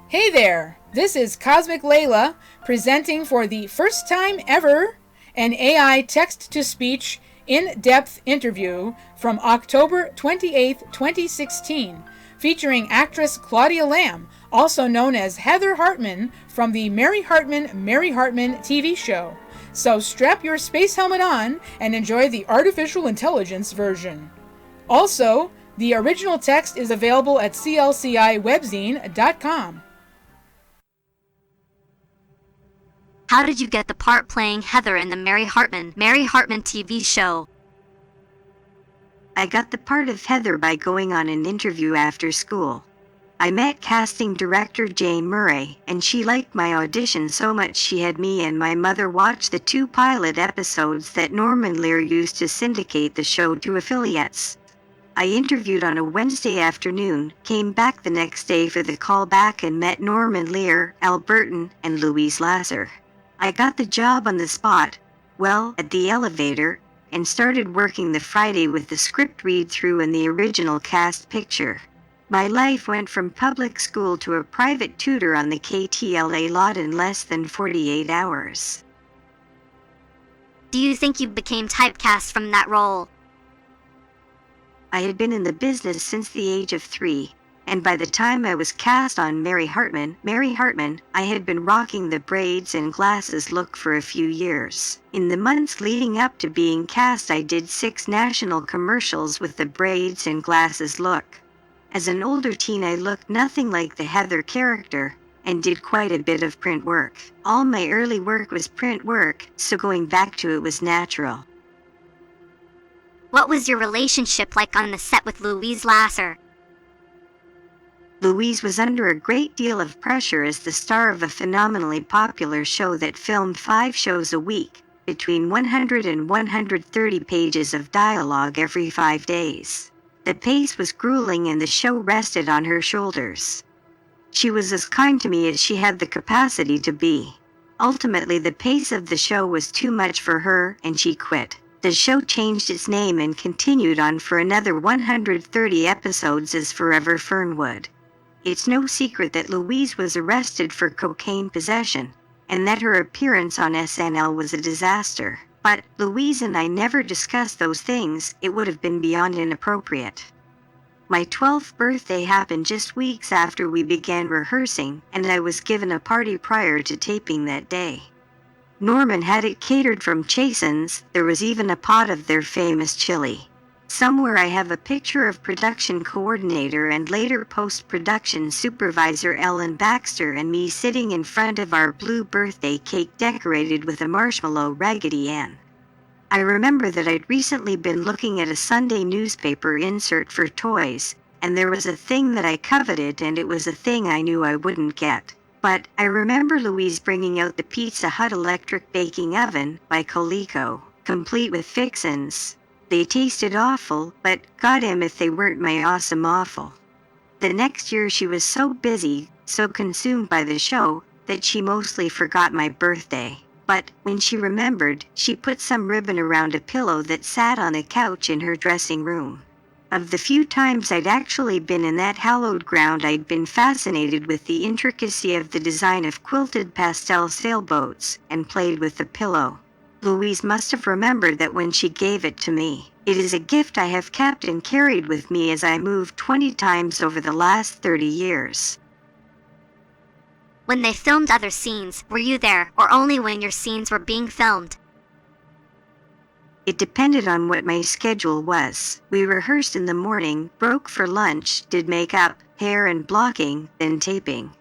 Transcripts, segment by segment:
Hey there, this is Cosmic Layla presenting for the first time ever an AI text-to-speech in-depth interview from October 28, 2016, featuring actress Claudia Lamb, also known as Heather Hartman from the Mary Hartman TV show. So strap your space helmet on and enjoy the artificial intelligence version. Also, the original text is available at CLCI Webzine.com. How did you get the part playing Heather in the Mary Hartman TV show? I got the part of Heather by going on an interview after school. I met casting director Jane Murray, and she liked my audition so much she had me and my mother watch the 2 pilot episodes that Norman Lear used to syndicate the show to affiliates. I interviewed on a Wednesday afternoon, came back the next day for the callback and met Norman Lear, Al Burton, and Louise Lasser. I got the job on the spot, at the elevator, and started working the Friday with the script read-through and the original cast picture. My life went from public school to a private tutor on the KTLA lot in less than 48 hours. Do you think you became typecast from that role? I had been in the business since the age of 3. And by the time I was cast on Mary Hartman, I had been rocking the braids and glasses look for a few years. In the months leading up to being cast, I did 6 national commercials with the braids and glasses look. As an older teen, I looked nothing like the Heather character, and did quite a bit of print work. All my early work was print work, so going back to it was natural. What was your relationship like on the set with Louise Lasser? Louise was under a great deal of pressure as the star of a phenomenally popular show that filmed 5 shows a week, between 100 and 130 pages of dialogue every 5 days. The pace was grueling and the show rested on her shoulders. She was as kind to me as she had the capacity to be. Ultimately, the pace of the show was too much for her, and she quit. The show changed its name and continued on for another 130 episodes as Forever Fernwood. It's no secret that Louise was arrested for cocaine possession, and that her appearance on SNL was a disaster. But Louise and I never discussed those things. It would have been beyond inappropriate. My 12th birthday happened just weeks after we began rehearsing, and I was given a party prior to taping that day. Norman had it catered from Chasen's. There was even a pot of their famous chili. Somewhere I have a picture of production coordinator and later post-production supervisor Ellen Baxter and me sitting in front of our blue birthday cake decorated with a marshmallow Raggedy Ann. I remember that I'd recently been looking at a Sunday newspaper insert for toys, and there was a thing that I coveted, and it was a thing I knew I wouldn't get. But I remember Louise bringing out the Pizza Hut electric baking oven by Coleco, complete with fixins. They tasted awful, but goddamn if they weren't my awesome awful. The next year she was so busy, so consumed by the show, that she mostly forgot my birthday. But when she remembered, she put some ribbon around a pillow that sat on a couch in her dressing room. Of the few times I'd actually been in that hallowed ground, I'd been fascinated with the intricacy of the design of quilted pastel sailboats, and played with the pillow. Louise must have remembered that when she gave it to me. It is a gift I have kept and carried with me as I moved 20 times over the last 30 years. When they filmed other scenes, were you there, or only when your scenes were being filmed? It depended on what my schedule was. We rehearsed in the morning, broke for lunch, did makeup, hair and blocking, then taping.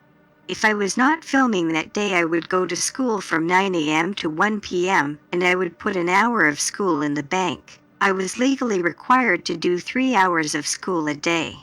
If I was not filming that day, I would go to school from 9 a.m. to 1 p.m., and I would put an hour of school in the bank. I was legally required to do 3 hours of school a day.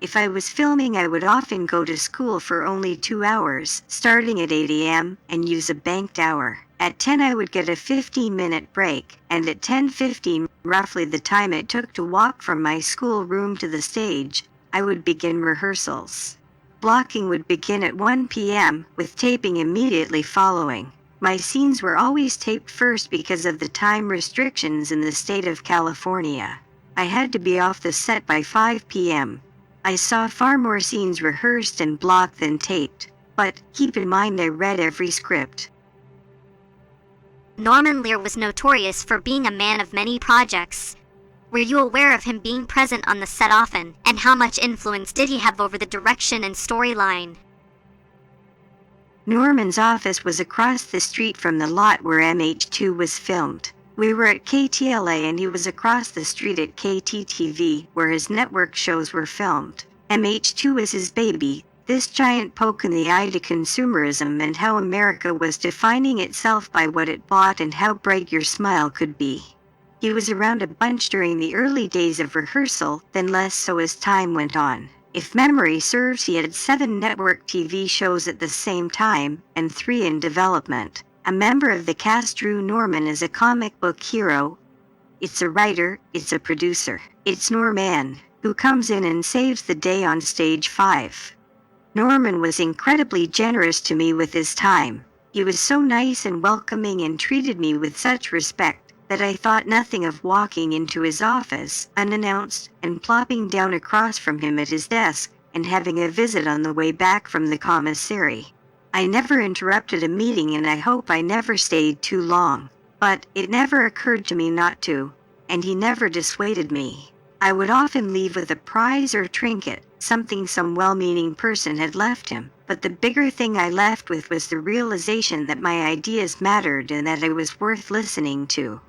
If I was filming, I would often go to school for only 2 hours, starting at 8 a.m., and use a banked hour. At 10 I would get a 15-minute break, and at 10:15, roughly the time it took to walk from my school room to the stage, I would begin rehearsals. Blocking would begin at 1 p.m., with taping immediately following. My scenes were always taped first because of the time restrictions in the state of California. I had to be off the set by 5 p.m. I saw far more scenes rehearsed and blocked than taped. But keep in mind I read every script. Norman Lear was notorious for being a man of many projects. Were you aware of him being present on the set often, and how much influence did he have over the direction and storyline? Norman's office was across the street from the lot where MH2 was filmed. We were at KTLA and he was across the street at KTTV, where his network shows were filmed. MH2 was his baby, this giant poke in the eye to consumerism and how America was defining itself by what it bought and how bright your smile could be. He was around a bunch during the early days of rehearsal, then less so as time went on. If memory serves, he had 7 network TV shows at the same time, and 3 in development. A member of the cast drew Norman as a comic book hero. It's a writer, it's a producer. It's Norman, who comes in and saves the day on stage 5. Norman was incredibly generous to me with his time. He was so nice and welcoming and treated me with such respect that I thought nothing of walking into his office, unannounced, and plopping down across from him at his desk, and having a visit on the way back from the commissary. I never interrupted a meeting and I hope I never stayed too long. But it never occurred to me not to, and he never dissuaded me. I would often leave with a prize or trinket, something some well-meaning person had left him, but the bigger thing I left with was the realization that my ideas mattered and that I was worth listening to.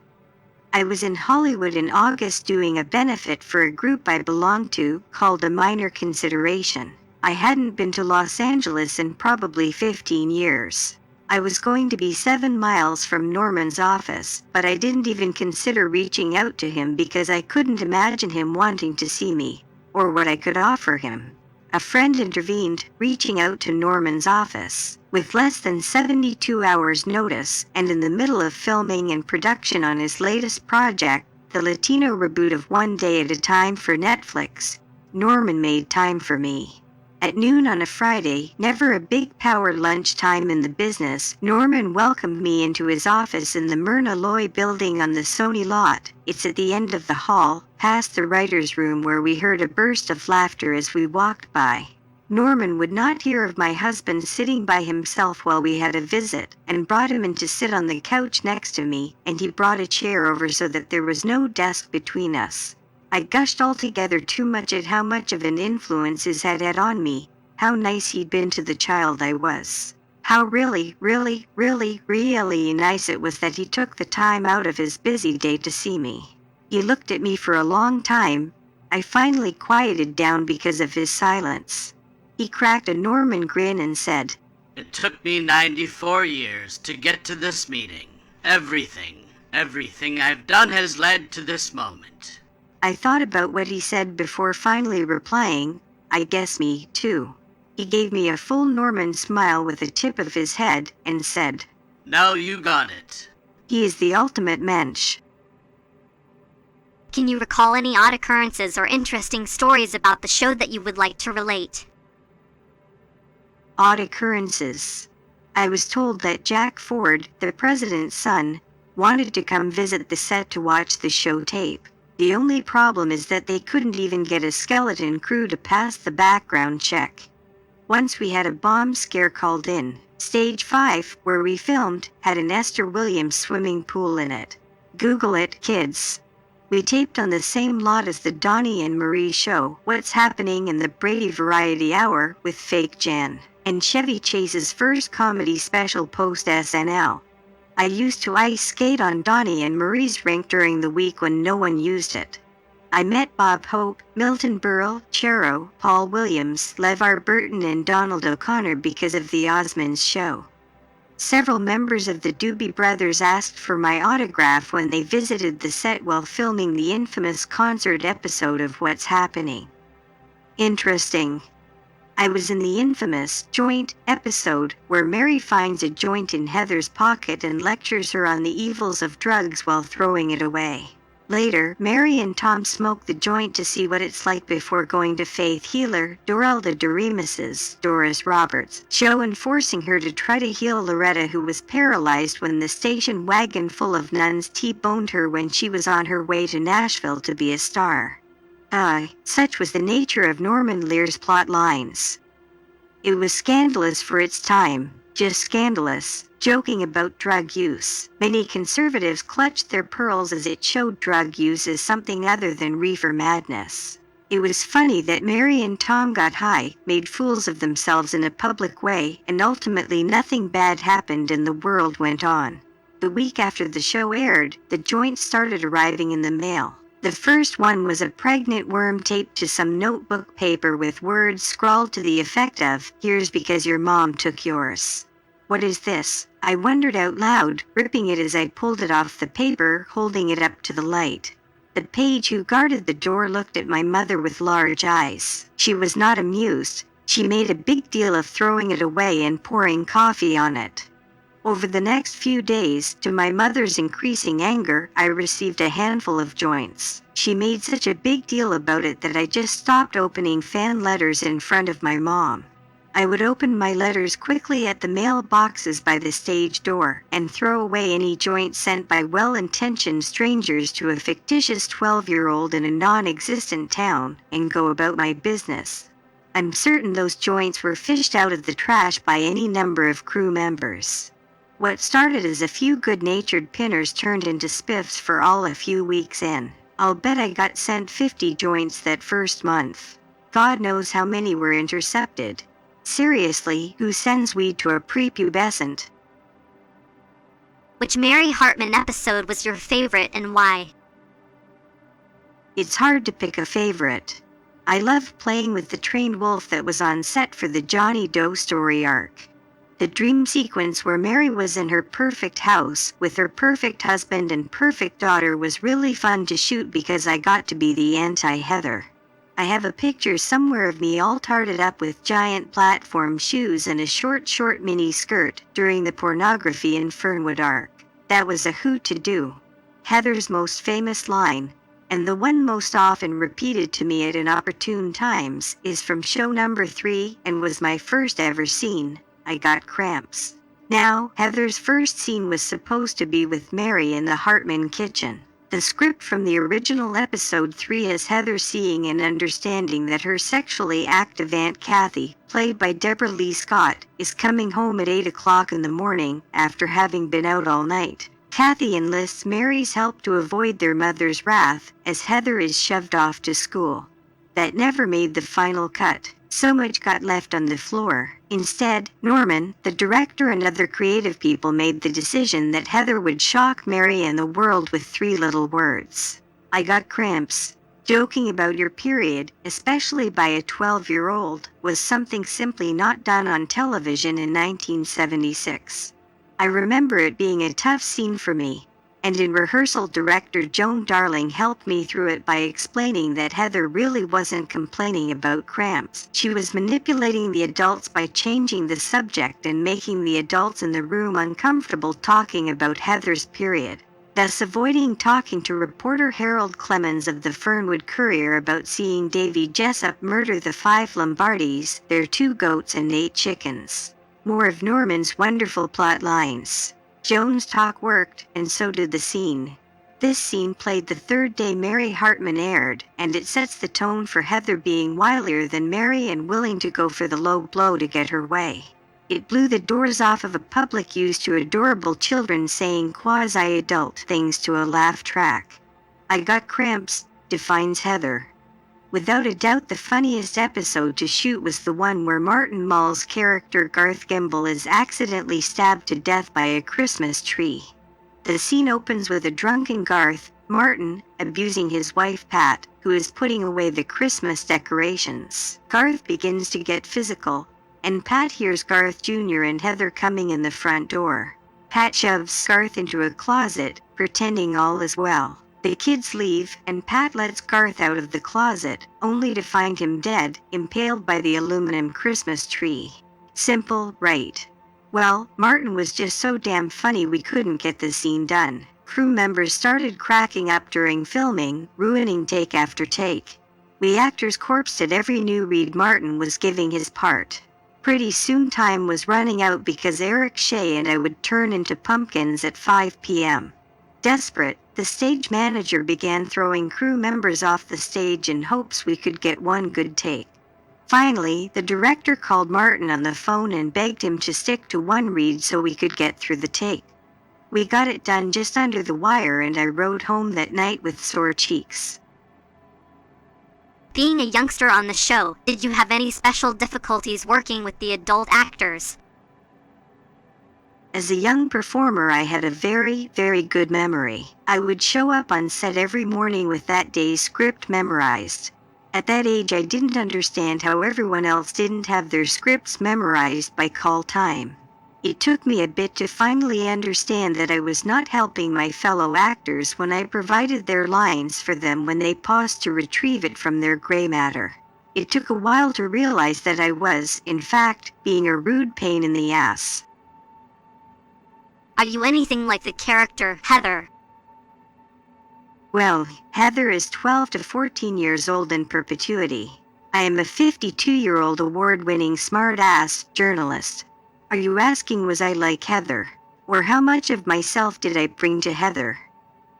I was in Hollywood in August doing a benefit for a group I belonged to called A Minor Consideration. I hadn't been to Los Angeles in probably 15 years. I was going to be 7 miles from Norman's office, but I didn't even consider reaching out to him because I couldn't imagine him wanting to see me, or what I could offer him. A friend intervened, reaching out to Norman's office. With less than 72 hours notice, and in the middle of filming and production on his latest project, the Latino reboot of One Day at a Time for Netflix, Norman made time for me. At noon on a Friday, never a big power lunchtime in the business, Norman welcomed me into his office in the Myrna Loy building on the Sony lot. It's at the end of the hall, past the writer's room, where we heard a burst of laughter as we walked by. Norman would not hear of my husband sitting by himself while we had a visit, and brought him in to sit on the couch next to me, and he brought a chair over so that there was no desk between us. I gushed altogether too much at how much of an influence his had had on me, how nice he'd been to the child I was. How really nice it was that he took the time out of his busy day to see me. He looked at me for a long time. I finally quieted down because of his silence. He cracked a Norman grin and said, "It took me 94 years to get to this meeting. Everything I've done has led to this moment." I thought about what he said before finally replying, "I guess me, too." He gave me a full Norman smile with the tip of his head and said, "Now you got it." He is the ultimate mensch. Can you recall any odd occurrences or interesting stories about the show that you would like to relate? Odd occurrences. I was told that Jack Ford, the president's son, wanted to come visit the set to watch the show tape. The only problem is that they couldn't even get a skeleton crew to pass the background check. Once we had a bomb scare called in. Stage 5, where we filmed, had an Esther Williams swimming pool in it. Google it, kids. We taped on the same lot as the Donnie and Marie show, What's Happening in the Brady Variety Hour with Fake Jan, and Chevy Chase's first comedy special post-SNL. I used to ice skate on Donnie and Marie's rink during the week when no one used it. I met Bob Hope, Milton Berle, Chero, Paul Williams, LeVar Burton and Donald O'Connor because of the Osmonds show. Several members of the Doobie Brothers asked for my autograph when they visited the set while filming the infamous concert episode of What's Happening. Interesting. I was in the infamous joint episode where Mary finds a joint in Heather's pocket and lectures her on the evils of drugs while throwing it away. Later, Mary and Tom smoke the joint to see what it's like before going to Faith Healer, Dorelda Doremus's, Doris Roberts, show and forcing her to try to heal Loretta, who was paralyzed when the station wagon full of nuns T-boned her when she was on her way to Nashville to be a star. Such was the nature of Norman Lear's plot lines. It was scandalous for its time, just scandalous, joking about drug use. Many conservatives clutched their pearls as it showed drug use as something other than reefer madness. It was funny that Mary and Tom got high, made fools of themselves in a public way, and ultimately nothing bad happened and the world went on. The week after the show aired, the joints started arriving in the mail. The first one was a pregnant worm taped to some notebook paper with words scrawled to the effect of, "Here's because your mom took yours." "What is this?" I wondered out loud, ripping it as I pulled it off the paper, holding it up to the light. The page who guarded the door looked at my mother with large eyes. She was not amused. She made a big deal of throwing it away and pouring coffee on it. Over the next few days, to my mother's increasing anger, I received a handful of joints. She made such a big deal about it that I just stopped opening fan letters in front of my mom. I would open my letters quickly at the mailboxes by the stage door and throw away any joints sent by well-intentioned strangers to a fictitious 12-year-old in a non-existent town and go about my business. I'm certain those joints were fished out of the trash by any number of crew members. What started as a few good-natured pinners turned into spiffs for all a few weeks in. I'll bet I got sent 50 joints that first month. God knows how many were intercepted. Seriously, who sends weed to a prepubescent? Which Mary Hartman episode was your favorite and why? It's hard to pick a favorite. I loved playing with the trained wolf that was on set for the Johnny Doe story arc. The dream sequence where Mary was in her perfect house with her perfect husband and perfect daughter was really fun to shoot because I got to be the anti-Heather. I have a picture somewhere of me all tarted up with giant platform shoes and a short mini skirt during the pornography in Fernwood arc. That was a hoot to do. Heather's most famous line, and the one most often repeated to me at inopportune times, is from show number 3 and was my first ever scene. I got cramps. Now, Heather's first scene was supposed to be with Mary in the Hartman kitchen. The script from the original episode 3 has Heather seeing and understanding that her sexually active Aunt Kathy, played by Deborah Lee Scott, is coming home at 8 o'clock in the morning after having been out all night. Kathy enlists Mary's help to avoid their mother's wrath as Heather is shoved off to school. That never made the final cut. So much got left on the floor. Instead, Norman, the director, and other creative people made the decision that Heather would shock Mary and the world with 3 little words. I got cramps. Joking about your period, especially by a 12-year-old, was something simply not done on television in 1976. I remember it being a tough scene for me. And in rehearsal, director Joan Darling helped me through it by explaining that Heather really wasn't complaining about cramps. She was manipulating the adults by changing the subject and making the adults in the room uncomfortable talking about Heather's period, thus avoiding talking to reporter Harold Clemens of the Fernwood Courier about seeing Davy Jessup murder the 5 Lombardis, their 2 goats and 8 chickens. More of Norman's wonderful plot lines. Joan's talk worked, and so did the scene. This scene played the 3rd day Mary Hartman aired, and it sets the tone for Heather being wilier than Mary and willing to go for the low blow to get her way. It blew the doors off of a public used to adorable children saying quasi-adult things to a laugh track. I got cramps, defines Heather. Without a doubt, the funniest episode to shoot was the one where Martin Mull's character Garth Gimble is accidentally stabbed to death by a Christmas tree. The scene opens with a drunken Garth, Martin, abusing his wife Pat, who is putting away the Christmas decorations. Garth begins to get physical, and Pat hears Garth Jr. and Heather coming in the front door. Pat shoves Garth into a closet, pretending all is well. The kids leave, and Pat lets Garth out of the closet, only to find him dead, impaled by the aluminum Christmas tree. Simple, right? Well, Martin was just so damn funny we couldn't get the scene done. Crew members started cracking up during filming, ruining take after take. We actors corpsed at every new read Martin was giving his part. Pretty soon time was running out because Eric Shea and I would turn into pumpkins at 5 p.m. Desperate, the stage manager began throwing crew members off the stage in hopes we could get one good take. Finally, the director called Martin on the phone and begged him to stick to one read so we could get through the take. We got it done just under the wire, and I rode home that night with sore cheeks. Being a youngster on the show, did you have any special difficulties working with the adult actors? As a young performer, I had a very, very good memory. I would show up on set every morning with that day's script memorized. At that age, I didn't understand how everyone else didn't have their scripts memorized by call time. It took me a bit to finally understand that I was not helping my fellow actors when I provided their lines for them when they paused to retrieve it from their gray matter. It took a while to realize that I was, in fact, being a rude pain in the ass. Are you anything like the character, Heather? Well, Heather is 12 to 14 years old in perpetuity. I am a 52-year-old award-winning smart-ass journalist. Are you asking, was I like Heather? Or how much of myself did I bring to Heather?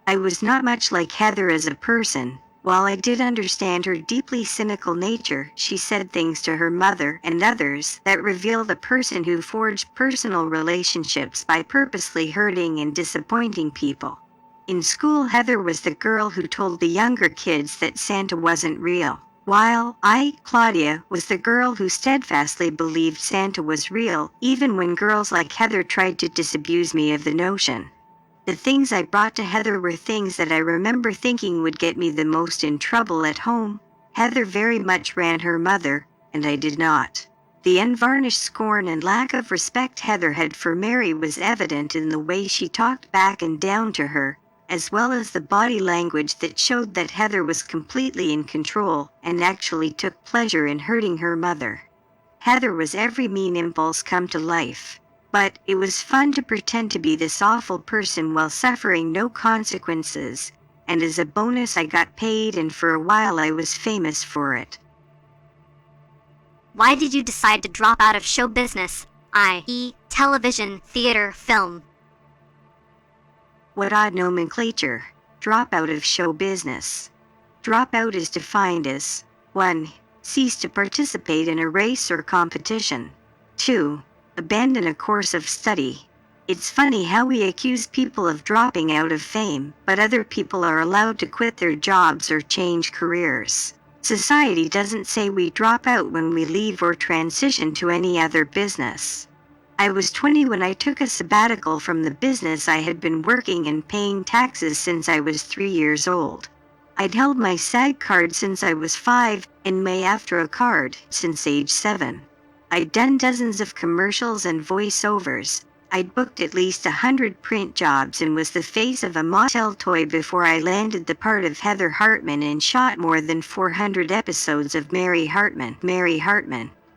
I was not much like Heather as a person. While I did understand her deeply cynical nature, she said things to her mother and others that revealed a person who forged personal relationships by purposely hurting and disappointing people. In school, Heather was the girl who told the younger kids that Santa wasn't real, while I, Claudia, was the girl who steadfastly believed Santa was real, even when girls like Heather tried to disabuse me of the notion. The things I brought to Heather were things that I remember thinking would get me the most in trouble at home. Heather very much ran her mother, and I did not. The unvarnished scorn and lack of respect Heather had for Mary was evident in the way she talked back and down to her, as well as the body language that showed that Heather was completely in control and actually took pleasure in hurting her mother. Heather was every mean impulse come to life. But it was fun to pretend to be this awful person while suffering no consequences, and as a bonus I got paid, and for a while I was famous for it. Why did you decide to drop out of show business, i.e., television, theater, film? What odd nomenclature. Drop out of show business. Drop out is defined as 1. Cease to participate in a race or competition. 2. Abandon a course of study. It's funny how we accuse people of dropping out of fame, but other people are allowed to quit their jobs or change careers. Society doesn't say we drop out when we leave or transition to any other business. I was 20 when I took a sabbatical from the business I had been working and paying taxes since I was 3 years old. I'd held my SAG card since I was 5, and my AFTRA card since age 7. I'd done dozens of commercials and voiceovers. I'd booked at least 100 print jobs and was the face of a Mattel toy before I landed the part of Heather Hartman and shot more than 400 episodes of Mary Hartman,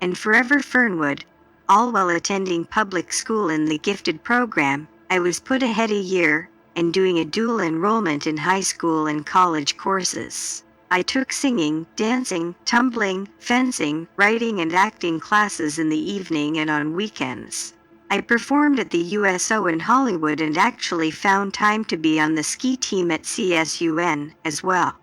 and Forever Fernwood, all while attending public school in the gifted program. I was put ahead a year and doing a dual enrollment in high school and college courses. I took singing, dancing, tumbling, fencing, writing and acting classes in the evening and on weekends. I performed at the USO in Hollywood and actually found time to be on the ski team at CSUN as well.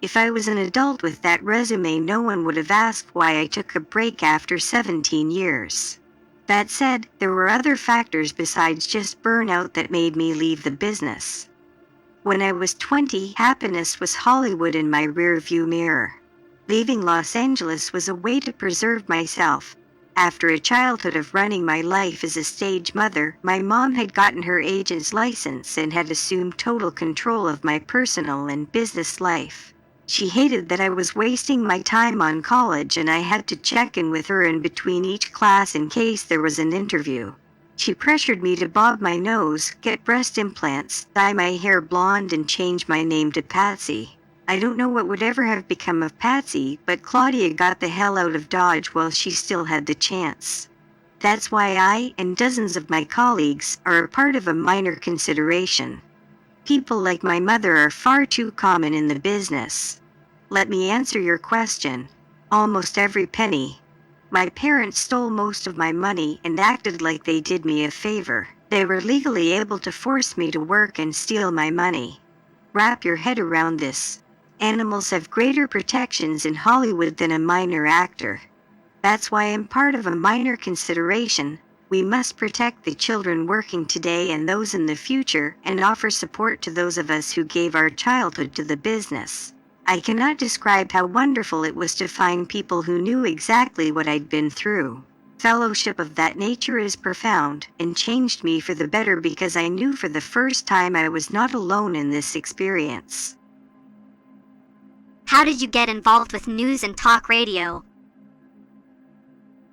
If I was an adult with that resume, no one would have asked why I took a break after 17 years. That said, there were other factors besides just burnout that made me leave the business. When I was 20, happiness was Hollywood in my rearview mirror. Leaving Los Angeles was a way to preserve myself. After a childhood of running my life as a stage mother, my mom had gotten her agent's license and had assumed total control of my personal and business life. She hated that I was wasting my time on college, and I had to check in with her in between each class in case there was an interview. She pressured me to bob my nose, get breast implants, dye my hair blonde, and change my name to Patsy. I don't know what would ever have become of Patsy, but Claudia got the hell out of Dodge while she still had the chance. That's why I and dozens of my colleagues are a part of a minor consideration. People like my mother are far too common in the business. Let me answer your question. Almost every penny. My parents stole most of my money and acted like they did me a favor. They were legally able to force me to work and steal my money. Wrap your head around this. Animals have greater protections in Hollywood than a minor actor. That's why I'm part of a minor consideration. We must protect the children working today and those in the future and offer support to those of us who gave our childhood to the business. I cannot describe how wonderful it was to find people who knew exactly what I'd been through. Fellowship of that nature is profound and changed me for the better because I knew for the first time I was not alone in this experience. How did you get involved with news and talk radio?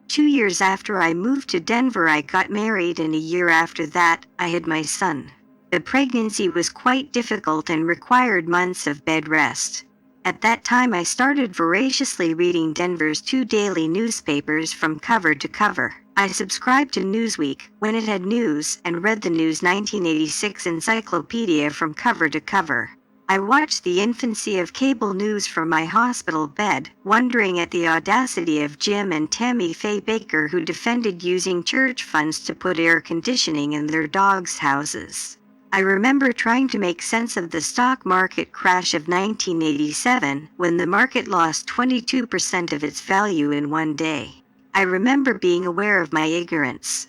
2 years after I moved to Denver, I got married, and a year after that, I had my son. The pregnancy was quite difficult and required months of bed rest. At that time, I started voraciously reading Denver's 2 daily newspapers from cover to cover. I subscribed to Newsweek when it had news and read the News 1986 encyclopedia from cover to cover. I watched the infancy of cable news from my hospital bed, wondering at the audacity of Jim and Tammy Faye Baker, who defended using church funds to put air conditioning in their dogs' houses. I remember trying to make sense of the stock market crash of 1987, when the market lost 22% of its value in one day. I remember being aware of my ignorance.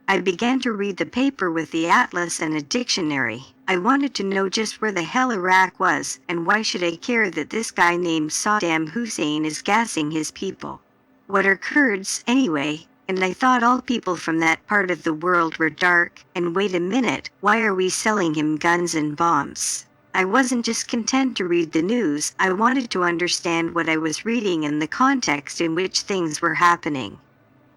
I began to read the paper with the atlas and a dictionary. I wanted to know just where the hell Iraq was, and why should I care that this guy named Saddam Hussein is gassing his people? What are Kurds, anyway? And I thought all people from that part of the world were dark, and wait a minute, why are we selling him guns and bombs? I wasn't just content to read the news, I wanted to understand what I was reading and the context in which things were happening.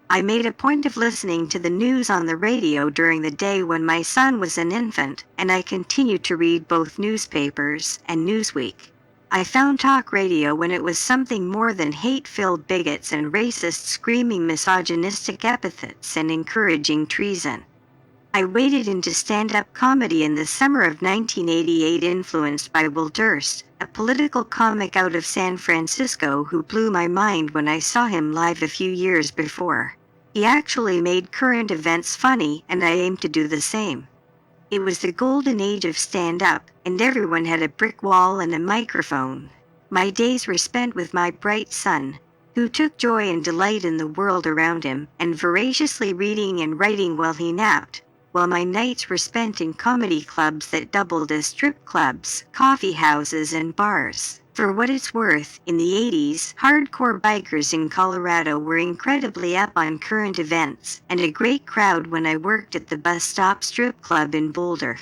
I made a point of listening to the news on the radio during the day when my son was an infant, and I continued to read both newspapers and Newsweek. I found talk radio when it was something more than hate-filled bigots and racists screaming misogynistic epithets and encouraging treason. I waded into stand-up comedy in the summer of 1988, influenced by Will Durst, a political comic out of San Francisco who blew my mind when I saw him live a few years before. He actually made current events funny, and I aimed to do the same. It was the golden age of stand-up, and everyone had a brick wall and a microphone. My days were spent with my bright son, who took joy and delight in the world around him, and voraciously reading and writing while he napped, while my nights were spent in comedy clubs that doubled as strip clubs, coffee houses, and bars. For what it's worth, in the 80s, hardcore bikers in Colorado were incredibly up on current events, and a great crowd when I worked at the Bus Stop Strip Club in Boulder.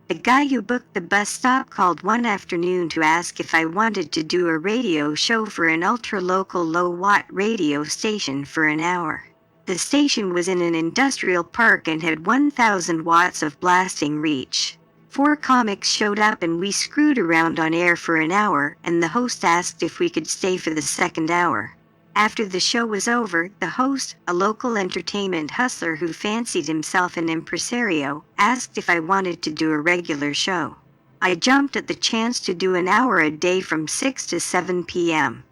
The guy who booked the bus stop called one afternoon to ask if I wanted to do a radio show for an ultra-local low-watt radio station for an hour. The station was in an industrial park and had 1,000 watts of blasting reach. 4 comics showed up and we screwed around on air for an hour, and the host asked if we could stay for the second hour. After the show was over, the host, a local entertainment hustler who fancied himself an impresario, asked if I wanted to do a regular show. I jumped at the chance to do an hour a day from 6 to 7 p.m.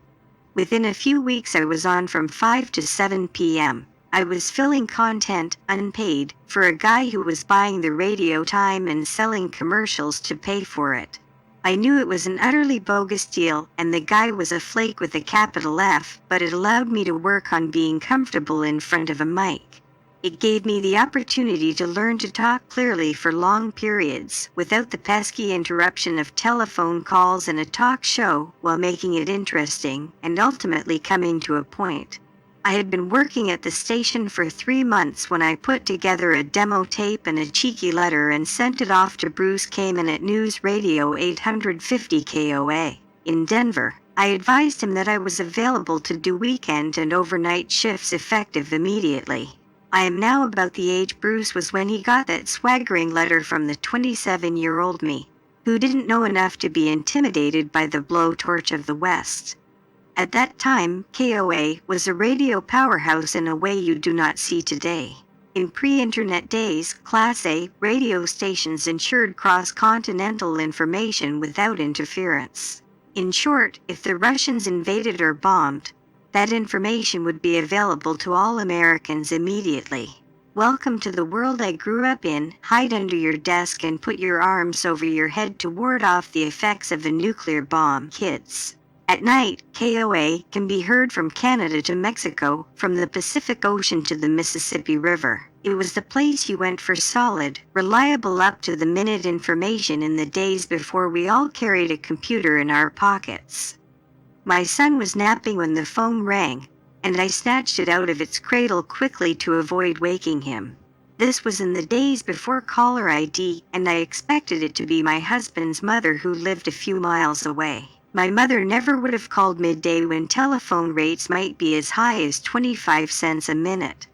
Within a few weeks I was on from 5 to 7 p.m. I was filling content, unpaid, for a guy who was buying the radio time and selling commercials to pay for it. I knew it was an utterly bogus deal, and the guy was a flake with a capital F, but it allowed me to work on being comfortable in front of a mic. It gave me the opportunity to learn to talk clearly for long periods, without the pesky interruption of telephone calls and a talk show, while making it interesting, and ultimately coming to a point. I had been working at the station for 3 months when I put together a demo tape and a cheeky letter and sent it off to Bruce Kamen at News Radio 850 KOA in Denver. I advised him that I was available to do weekend and overnight shifts effective immediately. I am now about the age Bruce was when he got that swaggering letter from the 27-year-old me, who didn't know enough to be intimidated by the blowtorch of the West. At that time, KOA was a radio powerhouse in a way you do not see today. In pre-internet days, Class A radio stations ensured cross-continental information without interference. In short, if the Russians invaded or bombed, that information would be available to all Americans immediately. Welcome to the world I grew up in. Hide under your desk and put your arms over your head to ward off the effects of a nuclear bomb, kids. At night, KOA can be heard from Canada to Mexico, from the Pacific Ocean to the Mississippi River. It was the place you went for solid, reliable up-to-the-minute information in the days before we all carried a computer in our pockets. My son was napping when the phone rang, and I snatched it out of its cradle quickly to avoid waking him. This was in the days before caller ID, and I expected it to be my husband's mother who lived a few miles away. My mother never would have called midday when telephone rates might be as high as 25 cents a minute.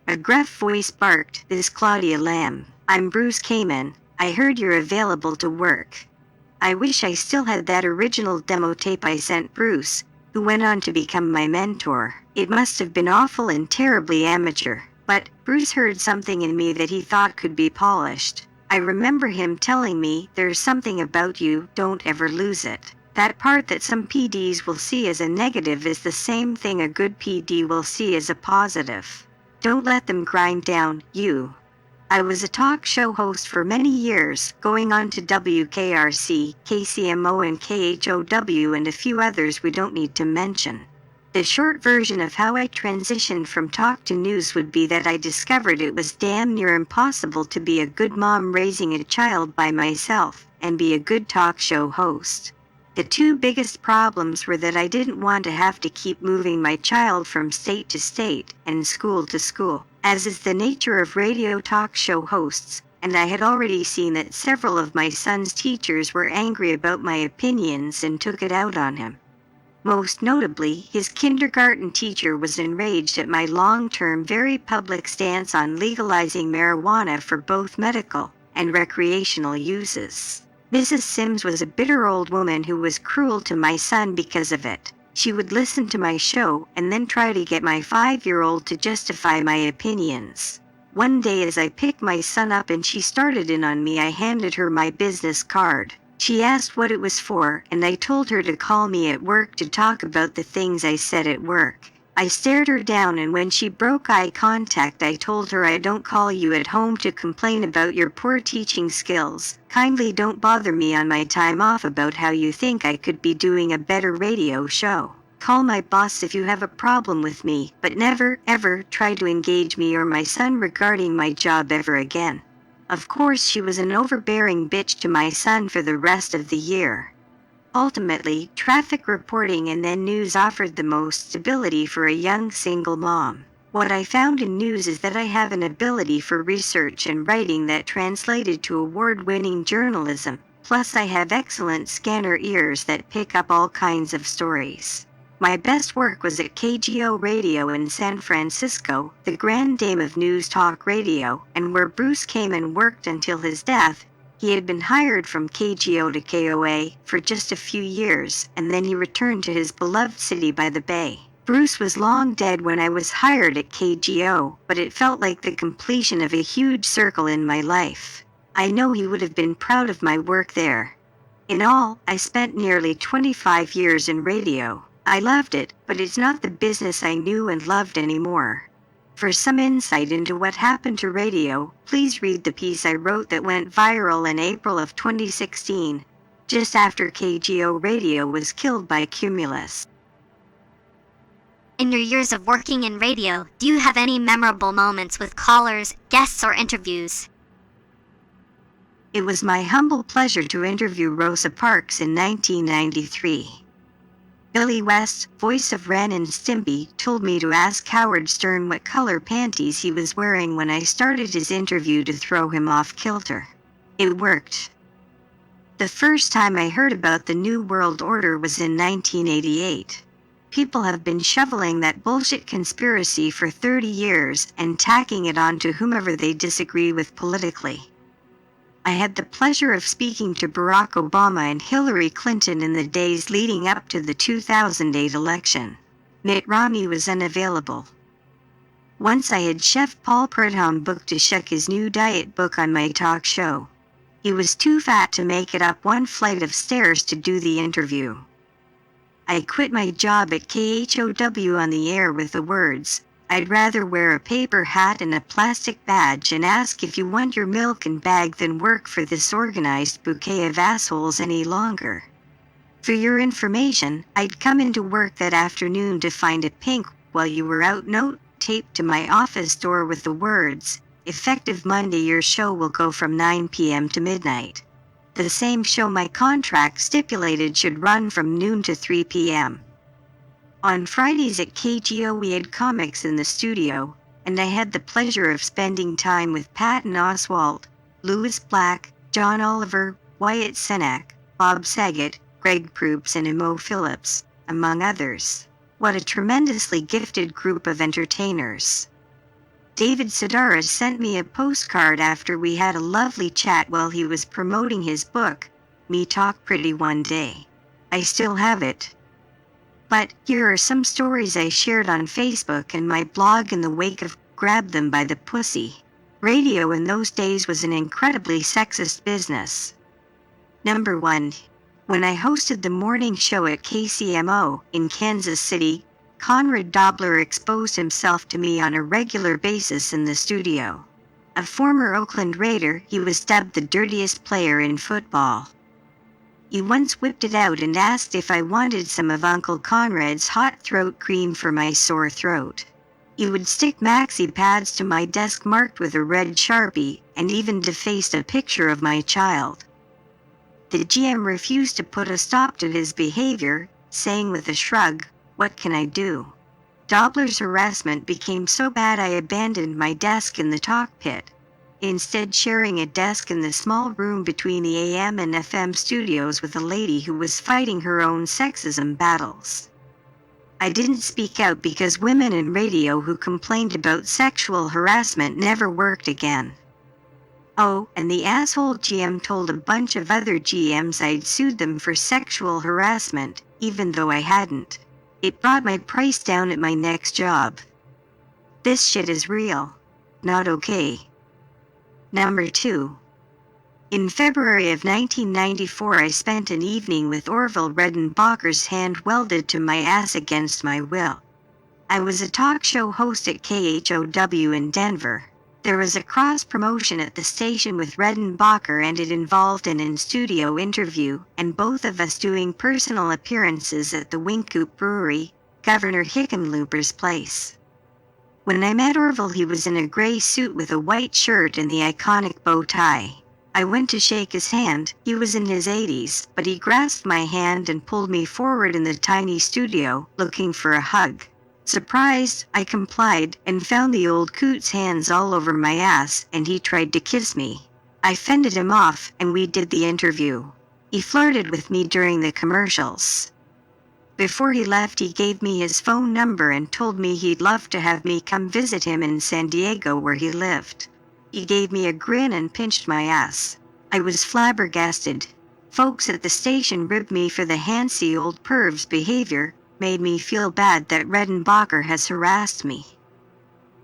A gruff voice barked, "This is Claudia Lamb. I'm Bruce Kamen. I heard you're available to work." I wish I still had that original demo tape I sent Bruce, who went on to become my mentor. It must have been awful and terribly amateur, but Bruce heard something in me that he thought could be polished. I remember him telling me, "There's something about you, don't ever lose it." That part that some PDs will see as a negative is the same thing a good PD will see as a positive. Don't let them grind down you. I was a talk show host for many years, going on to WKRC, KCMO and KHOW and a few others we don't need to mention. The short version of how I transitioned from talk to news would be that I discovered it was damn near impossible to be a good mom raising a child by myself and be a good talk show host. The two biggest problems were that I didn't want to have to keep moving my child from state to state and school to school, as is the nature of radio talk show hosts, and I had already seen that several of my son's teachers were angry about my opinions and took it out on him. Most notably, his kindergarten teacher was enraged at my long-term, very public stance on legalizing marijuana for both medical and recreational uses. Mrs. Sims was a bitter old woman who was cruel to my son because of it. She would listen to my show and then try to get my 5-year-old to justify my opinions. One day as I picked my son up and she started in on me, I handed her my business card. She asked what it was for, and I told her to call me at work to talk about the things I said at work. I stared her down, and when she broke eye contact, I told her, "I don't call you at home to complain about your poor teaching skills. Kindly don't bother me on my time off about how you think I could be doing a better radio show. Call my boss if you have a problem with me, but never, ever try to engage me or my son regarding my job ever again." Of course, she was an overbearing bitch to my son for the rest of the year. Ultimately, traffic reporting and then news offered the most stability for a young single mom. What I found in news is that I have an ability for research and writing that translated to award-winning journalism, plus I have excellent scanner ears that pick up all kinds of stories. My best work was at KGO Radio in San Francisco, the grand dame of news talk radio, and where Bruce came and worked until his death. He had been hired from KGO to KOA for just a few years, and then he returned to his beloved city by the bay. Bruce was long dead when I was hired at KGO, but it felt like the completion of a huge circle in my life. I know he would have been proud of my work there. In all, I spent nearly 25 years in radio. I loved it, but it's not the business I knew and loved anymore. For some insight into what happened to radio, please read the piece I wrote that went viral in April of 2016, just after KGO Radio was killed by Cumulus. In your years of working in radio, do you have any memorable moments with callers, guests, or interviews? It was my humble pleasure to interview Rosa Parks in 1993. Billy West, voice of Ren and Stimpy, told me to ask Howard Stern what color panties he was wearing when I started his interview to throw him off kilter. It worked. The first time I heard about the New World Order was in 1988. People have been shoveling that bullshit conspiracy for 30 years and tacking it on to whomever they disagree with politically. I had the pleasure of speaking to Barack Obama and Hillary Clinton in the days leading up to the 2008 election. Mitt Romney was unavailable. Once I had Chef Paul Prudhomme booked to shuck his new diet book on my talk show. He was too fat to make it up one flight of stairs to do the interview. I quit my job at KHOW on the air with the words, "I'd rather wear a paper hat and a plastic badge and ask if you want your milk and bag than work for this organized bouquet of assholes any longer." For your information, I'd come into work that afternoon to find a pink while you were out note taped to my office door with the words, "Effective Monday, your show will go from 9 p.m. to midnight." The same show my contract stipulated should run from noon to 3 p.m. On Fridays at KGO we had comics in the studio, and I had the pleasure of spending time with Patton Oswalt, Louis Black, John Oliver, Wyatt Cenac, Bob Saget, Greg Proops and Imo Phillips, among others. What a tremendously gifted group of entertainers. David Sedaris sent me a postcard after we had a lovely chat while he was promoting his book, Me Talk Pretty One Day. I still have it. But here are some stories I shared on Facebook and my blog in the wake of Grab Them by the Pussy. Radio in those days was an incredibly sexist business. Number 1. When I hosted the morning show at KCMO in Kansas City, Conrad Dobler exposed himself to me on a regular basis in the studio. A former Oakland Raider, he was dubbed the dirtiest player in football. He once whipped it out and asked if I wanted some of Uncle Conrad's hot throat cream for my sore throat. He would stick maxi pads to my desk marked with a red Sharpie and even defaced a picture of my child. The GM refused to put a stop to his behavior, saying with a shrug, "What can I do?" Dobler's harassment became so bad I abandoned my desk in the talk pit, instead sharing a desk in the small room between the AM and FM studios with a lady who was fighting her own sexism battles. I didn't speak out because women in radio who complained about sexual harassment never worked again. Oh, and the asshole GM told a bunch of other GMs I'd sued them for sexual harassment, even though I hadn't. It brought my price down at my next job. This shit is real. Not okay. Number 2. In February of 1994 I spent an evening with Orville Redenbacher's hand welded to my ass against my will. I was a talk show host at KHOW in Denver. There was a cross-promotion at the station with Redenbacher and it involved an in-studio interview and both of us doing personal appearances at the Wynkoop Brewery, Governor Hickenlooper's place. When I met Orville he was in a gray suit with a white shirt and the iconic bow tie. I went to shake his hand, he was in his 80s, but he grasped my hand and pulled me forward in the tiny studio, looking for a hug. Surprised, I complied and found the old coot's hands all over my ass and he tried to kiss me. I fended him off and we did the interview. He flirted with me during the commercials. Before he left he gave me his phone number and told me he'd love to have me come visit him in San Diego where he lived. He gave me a grin and pinched my ass. I was flabbergasted. Folks at the station ribbed me for the handsy old perv's behavior, made me feel bad that Redenbacher has harassed me.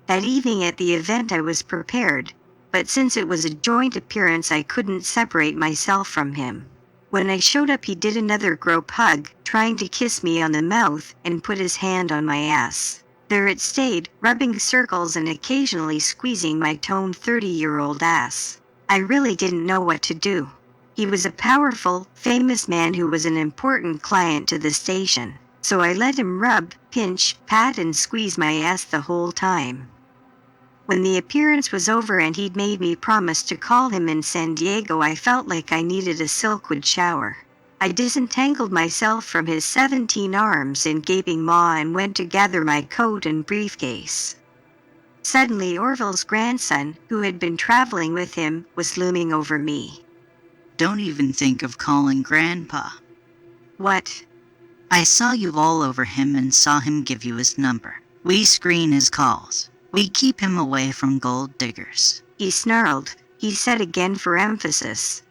That evening at the event I was prepared, but since it was a joint appearance I couldn't separate myself from him. When I showed up he did another grope hug, trying to kiss me on the mouth and put his hand on my ass. There it stayed, rubbing circles and occasionally squeezing my toned 30-year-old ass. I really didn't know what to do. He was a powerful, famous man who was an important client to the station. So I let him rub, pinch, pat and squeeze my ass the whole time. When the appearance was over and he'd made me promise to call him in San Diego I felt like I needed a silkwood shower. I disentangled myself from his 17 arms in gaping maw and went to gather my coat and briefcase. Suddenly Orville's grandson, who had been traveling with him, was looming over me. Don't even think of calling Grandpa. What? I saw you all over him and saw him give you his number. We screen his calls. We keep him away from gold diggers. He snarled. He said again for emphasis.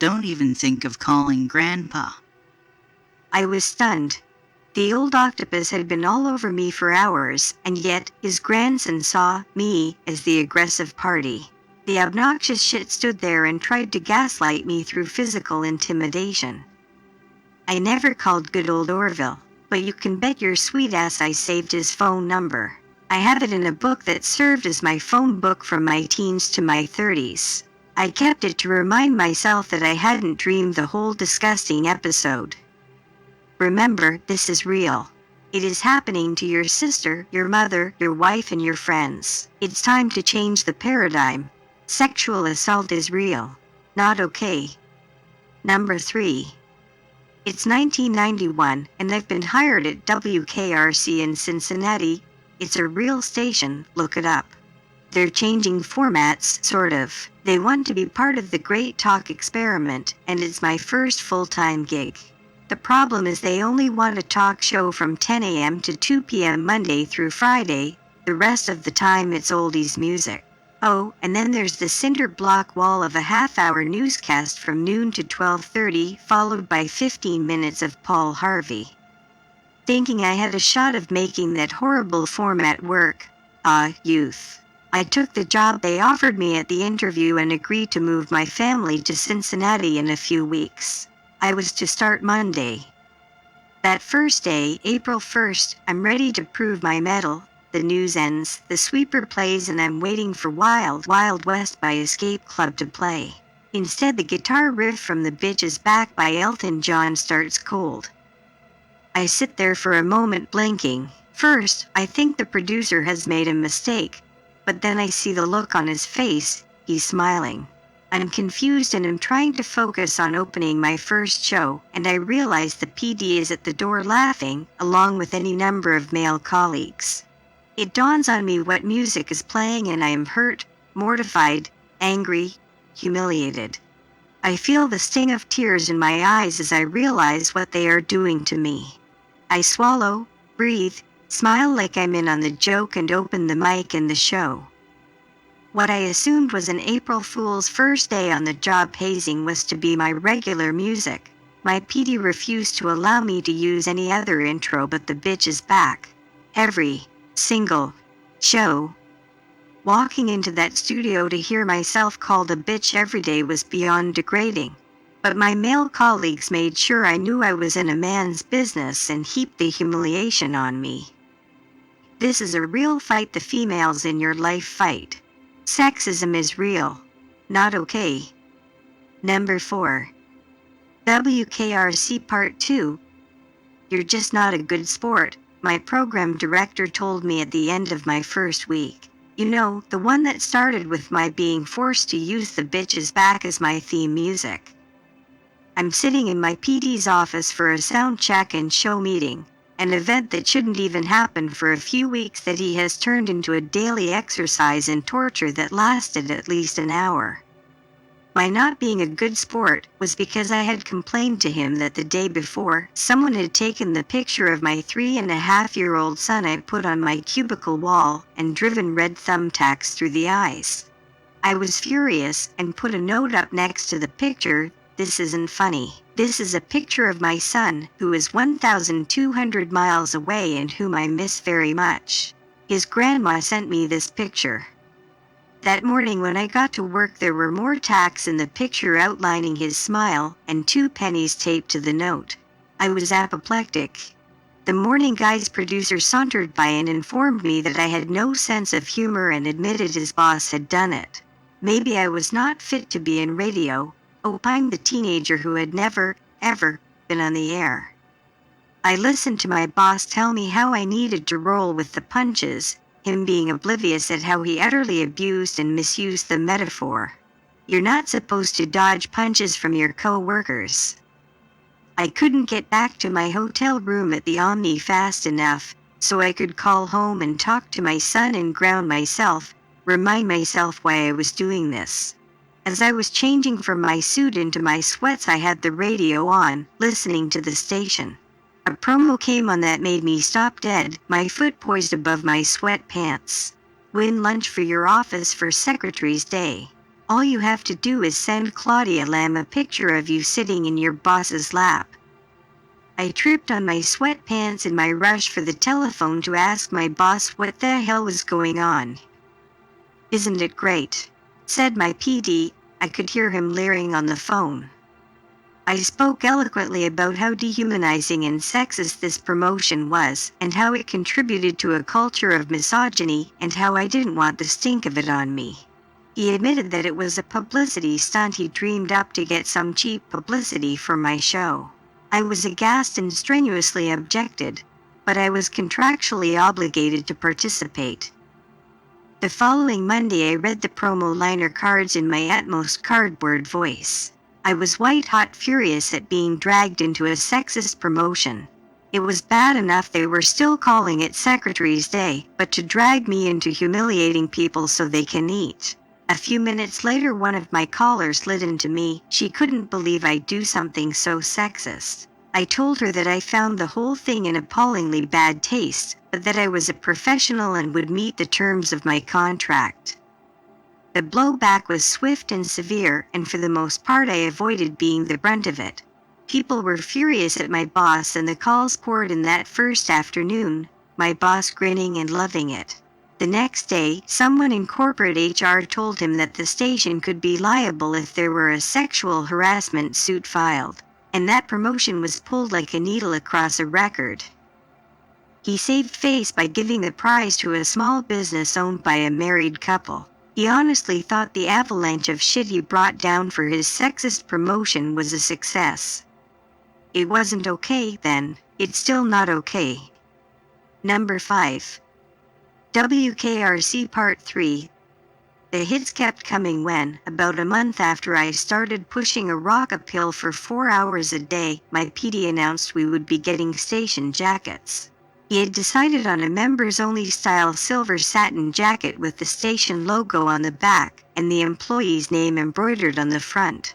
Don't even think of calling Grandpa. I was stunned. The old octopus had been all over me for hours, and yet his grandson saw me as the aggressive party. The obnoxious shit stood there and tried to gaslight me through physical intimidation. I never called good old Orville, but you can bet your sweet ass I saved his phone number. I have it in a book that served as my phone book from my teens to my 30s. I kept it to remind myself that I hadn't dreamed the whole disgusting episode. Remember, this is real. It is happening to your sister, your mother, your wife, and your friends. It's time to change the paradigm. Sexual assault is real. Not okay. Number 3. It's 1991, and I've been hired at WKRC in Cincinnati. It's a real station, look it up. They're changing formats, sort of. They want to be part of the Great Talk experiment, and it's my first full-time gig. The problem is they only want a talk show from 10 a.m. to 2 p.m. Monday through Friday. The rest of the time it's oldies music. Oh, and then there's the cinder block wall of a half-hour newscast from noon to 12:30, followed by 15 minutes of Paul Harvey. Thinking I had a shot of making that horrible format work. Youth. I took the job they offered me at the interview and agreed to move my family to Cincinnati in a few weeks. I was to start Monday. That first day, April 1st, I'm ready to prove my mettle. The news ends, the sweeper plays, and I'm waiting for Wild Wild West by ASCAP Club to play. Instead, the guitar riff from The Bitch Is Back by Elton John starts cold. I sit there for a moment blinking. First, I think the producer has made a mistake, but then I see the look on his face. He's smiling. I'm confused and am trying to focus on opening my first show, and I realize the PD is at the door laughing, along with any number of male colleagues. It dawns on me what music is playing, and I am hurt, mortified, angry, humiliated. I feel the sting of tears in my eyes as I realize what they are doing to me. I swallow, breathe, smile like I'm in on the joke, and open the mic and the show. What I assumed was an April Fool's first day on the job hazing was to be my regular music. My PD refused to allow me to use any other intro but The Bitch Is Back. Every single show. Walking into that studio to hear myself called a bitch every day was beyond degrading. But my male colleagues made sure I knew I was in a man's business and heaped the humiliation on me. This is a real fight the females in your life fight. Sexism is real. Not okay. Number 4. WKRC Part 2. You're just not a good sport, my program director told me at the end of my first week. You know, the one that started with my being forced to use The Bitch Is Back as my theme music. I'm sitting in my PD's office for a sound check and show meeting, an event that shouldn't even happen for a few weeks that he has turned into a daily exercise in torture that lasted at least an hour. My not being a good sport was because I had complained to him that the day before, someone had taken the picture of my 3.5-year-old son I put on my cubicle wall and driven red thumbtacks through the eyes. I was furious and put a note up next to the picture. This isn't funny. This is a picture of my son, who is 1,200 miles away and whom I miss very much. His grandma sent me this picture. That morning when I got to work, there were more tacks in the picture outlining his smile and 2 pennies taped to the note. I was apoplectic. The Morning Guy's producer sauntered by and informed me that I had no sense of humor and admitted his boss had done it. Maybe I was not fit to be in radio, opined the teenager who had never, ever been on the air. I listened to my boss tell me how I needed to roll with the punches, him being oblivious at how he utterly abused and misused the metaphor. You're not supposed to dodge punches from your co-workers. I couldn't get back to my hotel room at the Omni fast enough, so I could call home and talk to my son and ground myself, remind myself why I was doing this. As I was changing from my suit into my sweats, I had the radio on, listening to the station. A promo came on that made me stop dead, my foot poised above my sweatpants. Win lunch for your office for Secretary's Day. All you have to do is send Claudia Lamb a picture of you sitting in your boss's lap. I tripped on my sweatpants in my rush for the telephone to ask my boss what the hell was going on. Isn't it great? Said my PD. I could hear him leering on the phone. I spoke eloquently about how dehumanizing and sexist this promotion was, and how it contributed to a culture of misogyny, and how I didn't want the stink of it on me. He admitted that it was a publicity stunt he dreamed up to get some cheap publicity for my show. I was aghast and strenuously objected, but I was contractually obligated to participate. The following Monday I read the promo liner cards in my utmost cardboard voice. I was white-hot furious at being dragged into a sexist promotion. It was bad enough they were still calling it Secretary's Day, but to drag me into humiliating people so they can eat. A few minutes later one of my callers slid into me. She couldn't believe I'd do something so sexist. I told her that I found the whole thing in appallingly bad taste, but that I was a professional and would meet the terms of my contract. The blowback was swift and severe, and for the most part I avoided being the brunt of it. People were furious at my boss and the calls poured in that first afternoon, my boss grinning and loving it. The next day, someone in corporate HR told him that the station could be liable if there were a sexual harassment suit filed, and that promotion was pulled like a needle across a record. He saved face by giving the prize to a small business owned by a married couple. He honestly thought the avalanche of shit he brought down for his sexist promotion was a success. It wasn't okay then. It's still not okay. Number 5. WKRC Part 3. The hits kept coming when, about a month after I started pushing a rock uphill for 4 hours a day, my PD announced we would be getting station jackets. He had decided on a members-only style silver satin jacket with the station logo on the back and the employee's name embroidered on the front.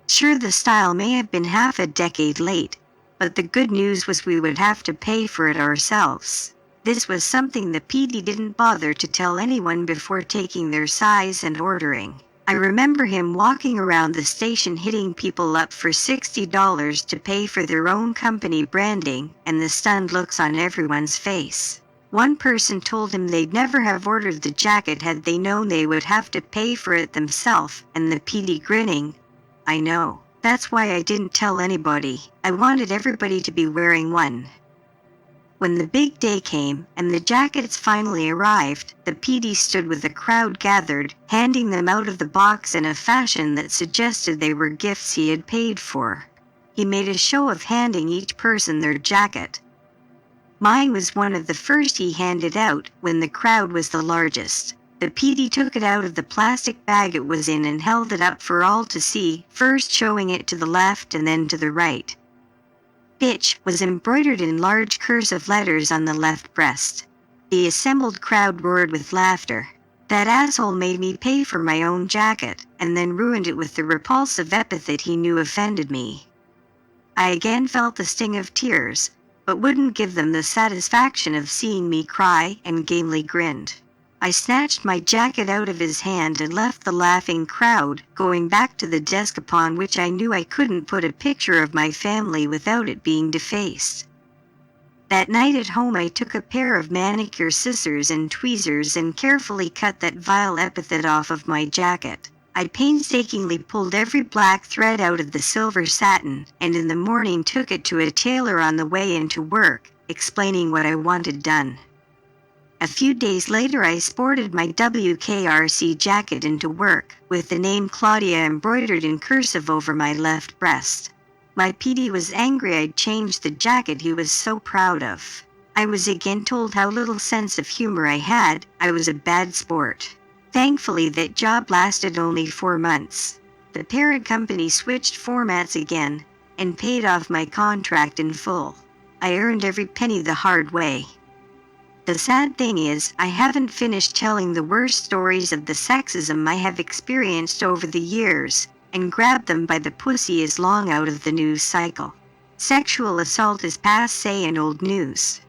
Sure, the style may have been half a decade late, but the good news was we would have to pay for it ourselves. This was something the PD didn't bother to tell anyone before taking their size and ordering. I remember him walking around the station hitting people up for $60 to pay for their own company branding, and the stunned looks on everyone's face. One person told him they'd never have ordered the jacket had they known they would have to pay for it themselves, and the PD grinning, "I know. That's why I didn't tell anybody. I wanted everybody to be wearing one." When the big day came, and the jackets finally arrived, the PD stood with the crowd gathered, handing them out of the box in a fashion that suggested they were gifts he had paid for. He made a show of handing each person their jacket. Mine was one of the first he handed out when the crowd was the largest. The PD took it out of the plastic bag it was in and held it up for all to see, first showing it to the left and then to the right. "Bitch" was embroidered in large cursive letters on the left breast. The assembled crowd roared with laughter. That asshole made me pay for my own jacket, and then ruined it with the repulsive epithet he knew offended me. I again felt the sting of tears, but wouldn't give them the satisfaction of seeing me cry, and gamely grinned. I snatched my jacket out of his hand and left the laughing crowd, going back to the desk upon which I knew I couldn't put a picture of my family without it being defaced. That night at home I took a pair of manicure scissors and tweezers and carefully cut that vile epithet off of my jacket. I painstakingly pulled every black thread out of the silver satin, and in the morning took it to a tailor on the way into work, explaining what I wanted done. A few days later I sported my WKRC jacket into work, with the name Claudia embroidered in cursive over my left breast. My PD was angry I'd changed the jacket he was so proud of. I was again told how little sense of humor I had. I was a bad sport. Thankfully that job lasted only 4 months. The parent company switched formats again, and paid off my contract in full. I earned every penny the hard way. The sad thing is, I haven't finished telling the worst stories of the sexism I have experienced over the years, and grabbed them by the pussy is long out of the news cycle. Sexual assault is passé and old news.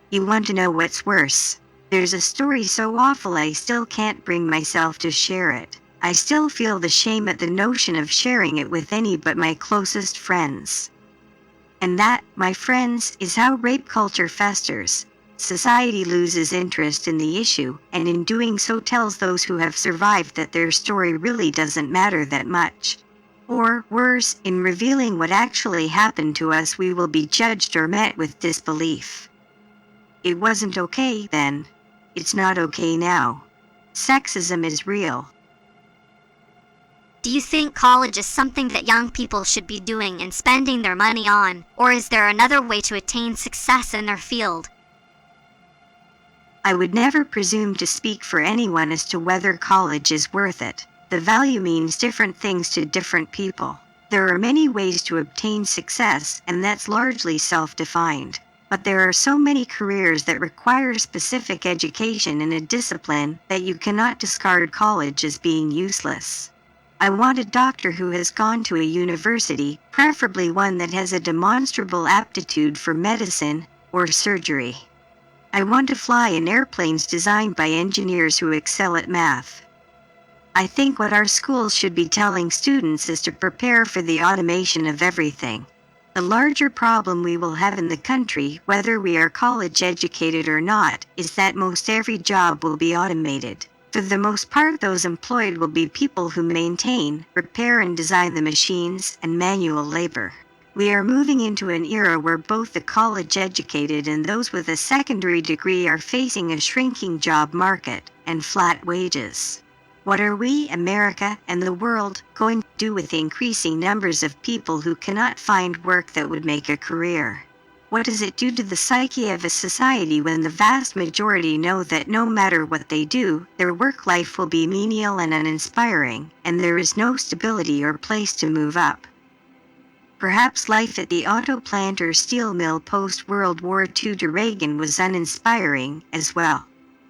You want to know what's worse? There's a story so awful I still can't bring myself to share it. I still feel the shame at the notion of sharing it with any but my closest friends. And that, my friends, is how rape culture festers. Society loses interest in the issue, and in doing so tells those who have survived that their story really doesn't matter that much. Or, worse, in revealing what actually happened to us we will be judged or met with disbelief. It wasn't okay then. It's not okay now. Sexism is real. Do you think college is something that young people should be doing and spending their money on, or is there another way to attain success in their field? I would never presume to speak for anyone as to whether college is worth it. The value means different things to different people. There are many ways to obtain success, and that's largely self-defined. But there are so many careers that require specific education in a discipline that you cannot discard college as being useless. I want a doctor who has gone to a university, preferably one that has a demonstrable aptitude for medicine or surgery. I want to fly in airplanes designed by engineers who excel at math. I think what our schools should be telling students is to prepare for the automation of everything. The larger problem we will have in the country, whether we are college educated or not, is that most every job will be automated. For the most part, those employed will be people who maintain, repair and design the machines and manual labor. We are moving into an era where both the college educated and those with a secondary degree are facing a shrinking job market and flat wages. What are we, America, and the world going to do with the increasing numbers of people who cannot find work that would make a career? What does it do to the psyche of a society when the vast majority know that no matter what they do, their work life will be menial and uninspiring, and there is no stability or place to move up? Perhaps life at the auto plant or steel mill post-World War II to Reagan was uninspiring as well.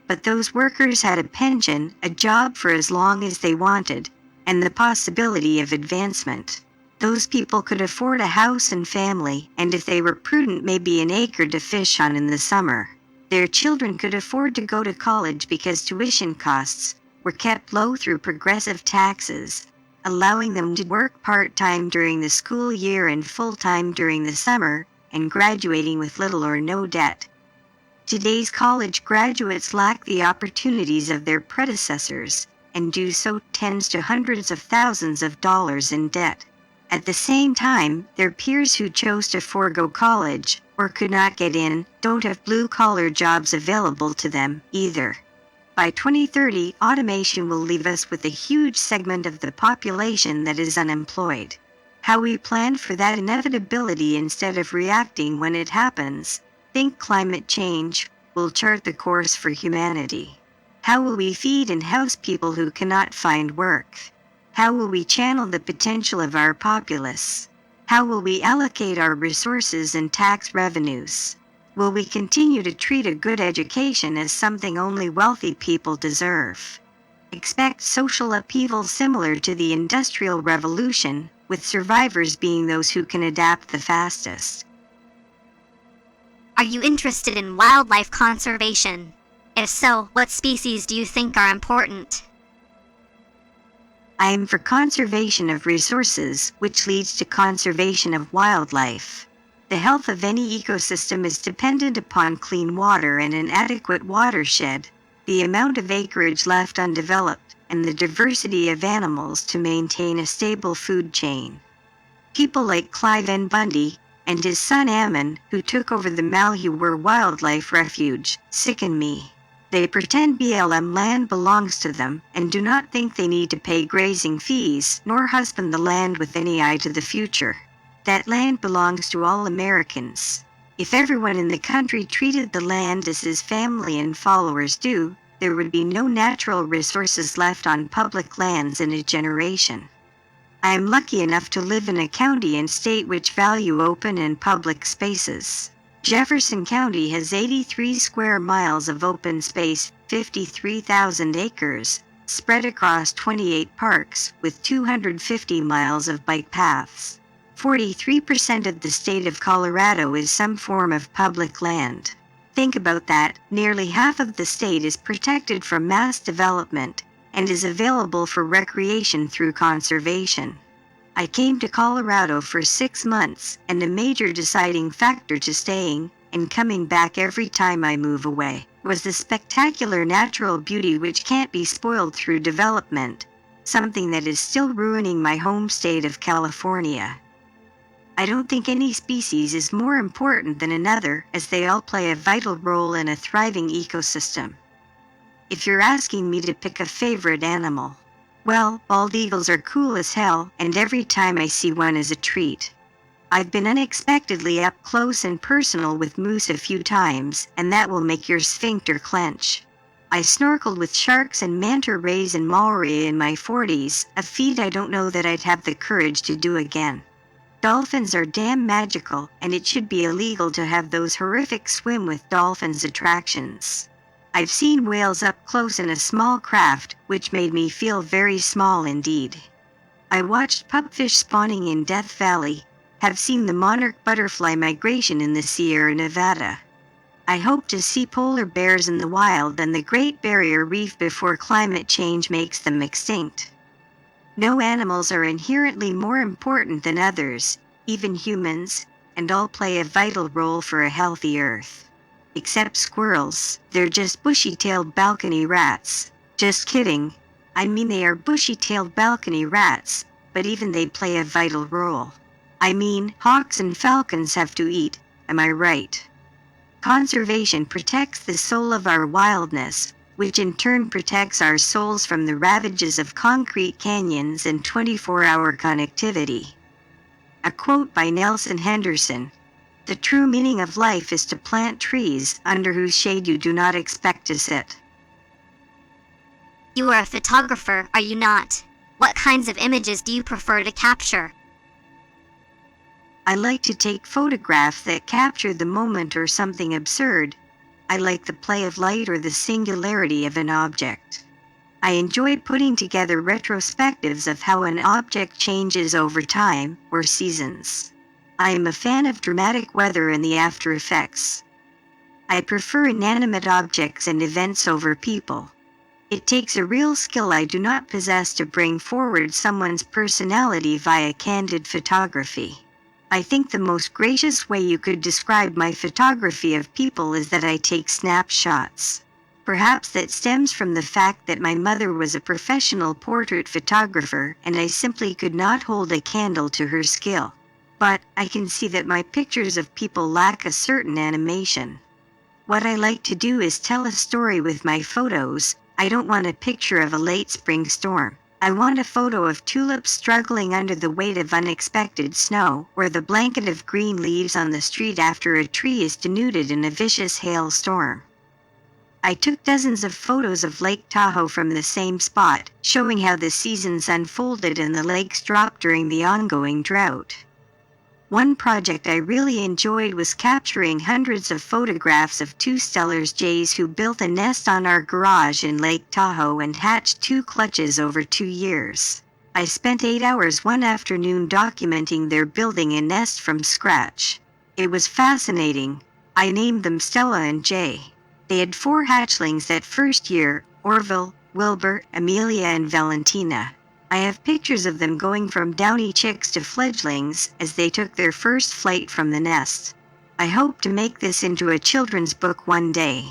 But those workers had a pension, a job for as long as they wanted, and the possibility of advancement. Those people could afford a house and family, and if they were prudent, maybe an acre to fish on in the summer. Their children could afford to go to college because tuition costs were kept low through progressive taxes, allowing them to work part-time during the school year and full-time during the summer, and graduating with little or no debt. Today's college graduates lack the opportunities of their predecessors, and do so tens to hundreds of thousands of dollars in debt. At the same time, their peers who chose to forego college, or could not get in, don't have blue-collar jobs available to them either. By 2030, automation will leave us with a huge segment of the population that is unemployed. How we plan for that inevitability instead of reacting when it happens, think climate change, will chart the course for humanity. How will we feed and house people who cannot find work? How will we channel the potential of our populace? How will we allocate our resources and tax revenues? Will we continue to treat a good education as something only wealthy people deserve? Expect social upheaval similar to the Industrial Revolution, with survivors being those who can adapt the fastest. Are you interested in wildlife conservation? If so, what species do you think are important? I am for conservation of resources, which leads to conservation of wildlife. The health of any ecosystem is dependent upon clean water and an adequate watershed, the amount of acreage left undeveloped, and the diversity of animals to maintain a stable food chain. People like Clive N. Bundy and his son Ammon, who took over the Malheur Wildlife Refuge, sicken me. They pretend BLM land belongs to them and do not think they need to pay grazing fees nor husband the land with any eye to the future. That land belongs to all Americans. If everyone in the country treated the land as his family and followers do, there would be no natural resources left on public lands in a generation. I am lucky enough to live in a county and state which value open and public spaces. Jefferson County has 83 square miles of open space, 53,000 acres, spread across 28 parks, with 250 miles of bike paths. 43% of the state of Colorado is some form of public land. Think about that, nearly half of the state is protected from mass development and is available for recreation through conservation. I came to Colorado for 6 months, and a major deciding factor to staying and coming back every time I move away was the spectacular natural beauty which can't be spoiled through development, something that is still ruining my home state of California. I don't think any species is more important than another, as they all play a vital role in a thriving ecosystem. If you're asking me to pick a favorite animal, Well, bald eagles are cool as hell, and every time I see one is a treat. I've been unexpectedly up close and personal with moose a few times, and that will make your sphincter clench. I snorkeled with sharks and manta rays in Maori in my 40s, a feat I don't know that I'd have the courage to do again. Dolphins are damn magical, and it should be illegal to have those horrific swim with dolphins attractions. I've seen whales up close in a small craft, which made me feel very small indeed. I watched pupfish spawning in Death Valley, have seen the monarch butterfly migration in the Sierra Nevada. I hope to see polar bears in the wild and the Great Barrier Reef before climate change makes them extinct. No animals are inherently more important than others, even humans, and all play a vital role for a healthy Earth. Except squirrels, they're just bushy-tailed balcony rats. Just kidding. I mean they are bushy-tailed balcony rats, but even they play a vital role. I mean, hawks and falcons have to eat, am I right? Conservation protects the soul of our wildness, which in turn protects our souls from the ravages of concrete canyons and 24-hour connectivity. A quote by Nelson Henderson: "The true meaning of life is to plant trees under whose shade you do not expect to sit." You are a photographer, are you not? What kinds of images do you prefer to capture? I like to take photographs that capture the moment or something absurd. I like the play of light or the singularity of an object. I enjoy putting together retrospectives of how an object changes over time or seasons. I am a fan of dramatic weather and the after effects. I prefer inanimate objects and events over people. It takes a real skill I do not possess to bring forward someone's personality via candid photography. I think the most gracious way you could describe my photography of people is that I take snapshots. Perhaps that stems from the fact that my mother was a professional portrait photographer and I simply could not hold a candle to her skill. But I can see that my pictures of people lack a certain animation. What I like to do is tell a story with my photos. I don't want a picture of a late spring storm. I want a photo of tulips struggling under the weight of unexpected snow, or the blanket of green leaves on the street after a tree is denuded in a vicious hailstorm. I took dozens of photos of Lake Tahoe from the same spot, showing how the seasons unfolded and the lakes dropped during the ongoing drought. One project I really enjoyed was capturing hundreds of photographs of two Steller's jays who built a nest on our garage in Lake Tahoe and hatched 2 clutches over 2 years. I spent 8 hours one afternoon documenting their building a nest from scratch. It was fascinating. I named them Stella and Jay. They had 4 hatchlings that first year: Orville, Wilbur, Amelia, and Valentina. I have pictures of them going from downy chicks to fledglings as they took their first flight from the nest. I hope to make this into a children's book one day.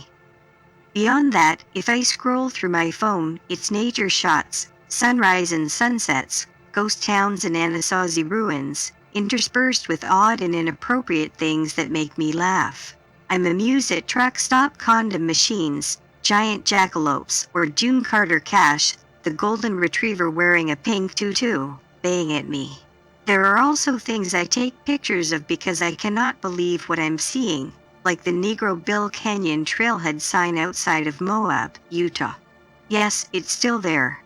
Beyond that, if I scroll through my phone, it's nature shots, sunrise and sunsets, ghost towns and Anasazi ruins, interspersed with odd and inappropriate things that make me laugh. I'm amused at truck stop condom machines, giant jackalopes, or June Carter Cash, the golden retriever wearing a pink tutu, baying at me. There are also things I take pictures of because I cannot believe what I'm seeing, like the Negro Bill Canyon trailhead sign outside of Moab, Utah. Yes, it's still there.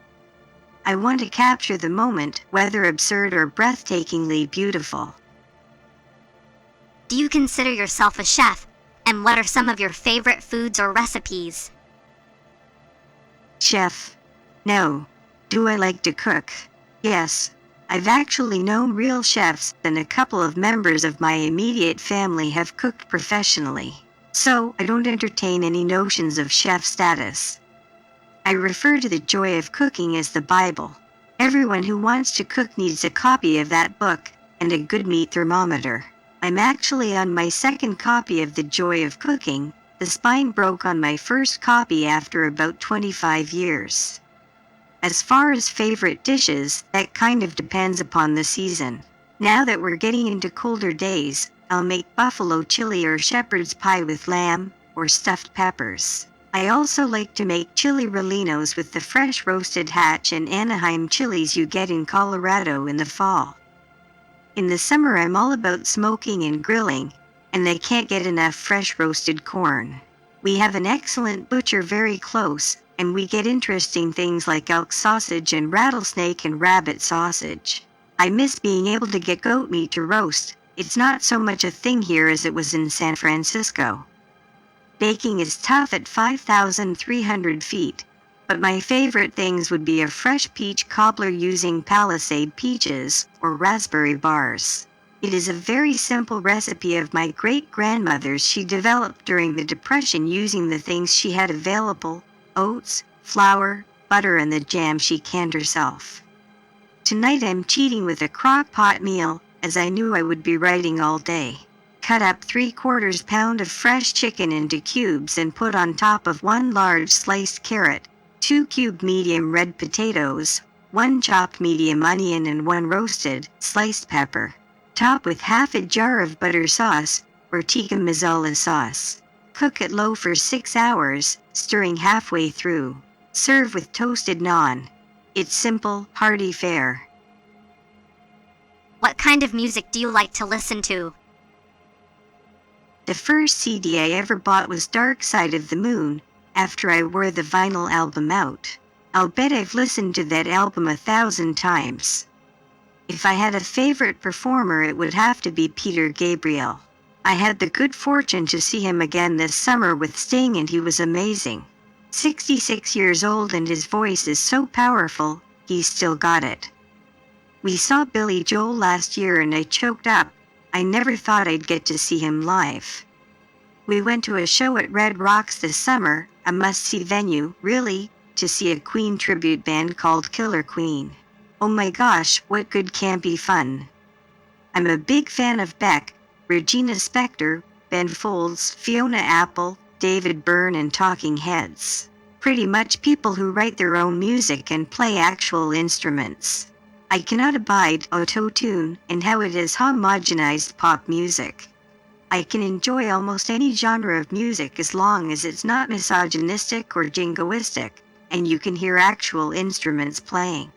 I want to capture the moment, whether absurd or breathtakingly beautiful. Do you consider yourself a chef? And what are some of your favorite foods or recipes? Chef. No. Do I like to cook? Yes. I've actually known real chefs, and a couple of members of my immediate family have cooked professionally. So, I don't entertain any notions of chef status. I refer to the joy of cooking as the Bible. Everyone who wants to cook needs a copy of that book, and a good meat thermometer. I'm actually on my 2nd copy of The Joy of Cooking. The spine broke on my first copy after about 25 years. As far as favorite dishes, that kind of depends upon the season. Now that we're getting into colder days, I'll make buffalo chili or shepherd's pie with lamb, or stuffed peppers. I also like to make chili rellenos with the fresh roasted Hatch and Anaheim chilies you get in Colorado in the fall. In the summer I'm all about smoking and grilling, and I can't get enough fresh roasted corn. We have an excellent butcher very close, and we get interesting things like elk sausage and rattlesnake and rabbit sausage. I miss being able to get goat meat to roast. It's not so much a thing here as it was in San Francisco. Baking is tough at 5,300 feet, but my favorite things would be a fresh peach cobbler using Palisade peaches or raspberry bars. It is a very simple recipe of my great-grandmother's she developed during the Depression using the things she had available: oats, flour, butter, and the jam she canned herself. Tonight I'm cheating with a crock-pot meal, as I knew I would be writing all day. Cut up 3/4 pound of fresh chicken into cubes and put on top of 1 large sliced carrot, 2 cubed medium red potatoes, 1 chopped medium onion, and 1 roasted, sliced pepper. Top with half a jar of butter sauce, or tikka masala sauce. Cook it low for 6 hours, stirring halfway through. Serve with toasted naan. It's simple, hearty fare. What kind of music do you like to listen to? The first CD I ever bought was Dark Side of the Moon, after I wore the vinyl album out. I'll bet I've listened to that album 1,000 times. If I had a favorite performer, it would have to be Peter Gabriel. I had the good fortune to see him again this summer with Sting, and he was amazing. 66 years old and his voice is so powerful, he's still got it. We saw Billy Joel last year and I choked up. I never thought I'd get to see him live. We went to a show at Red Rocks this summer, a must-see venue, really, to see a Queen tribute band called Killer Queen. Oh my gosh, what good campy fun. I'm a big fan of Beck, Regina Spektor, Ben Folds, Fiona Apple, David Byrne, and Talking Heads. Pretty much people who write their own music and play actual instruments. I cannot abide auto-tune and how it has homogenized pop music. I can enjoy almost any genre of music as long as it's not misogynistic or jingoistic, and you can hear actual instruments playing.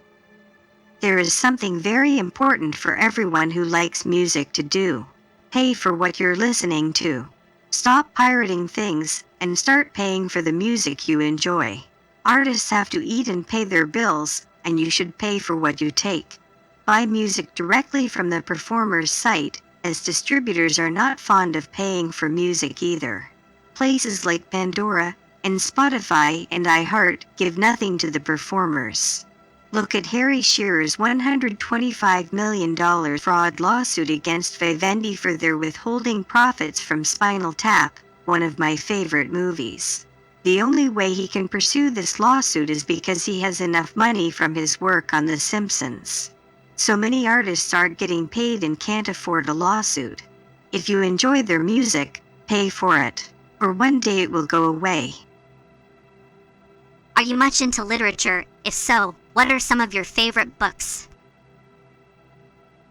There is something very important for everyone who likes music to do. Pay for what you're listening to. Stop pirating things and start paying for the music you enjoy. Artists have to eat and pay their bills, and you should pay for what you take. Buy music directly from the performer's site, as distributors are not fond of paying for music either. Places like Pandora and Spotify and iHeart give nothing to the performers. Look at Harry Shearer's $125 million fraud lawsuit against Vivendi for their withholding profits from Spinal Tap, one of my favorite movies. The only way he can pursue this lawsuit is because he has enough money from his work on The Simpsons. So many artists aren't getting paid and can't afford a lawsuit. If you enjoy their music, pay for it, or one day it will go away. Are you much into literature? If so, what are some of your favorite books?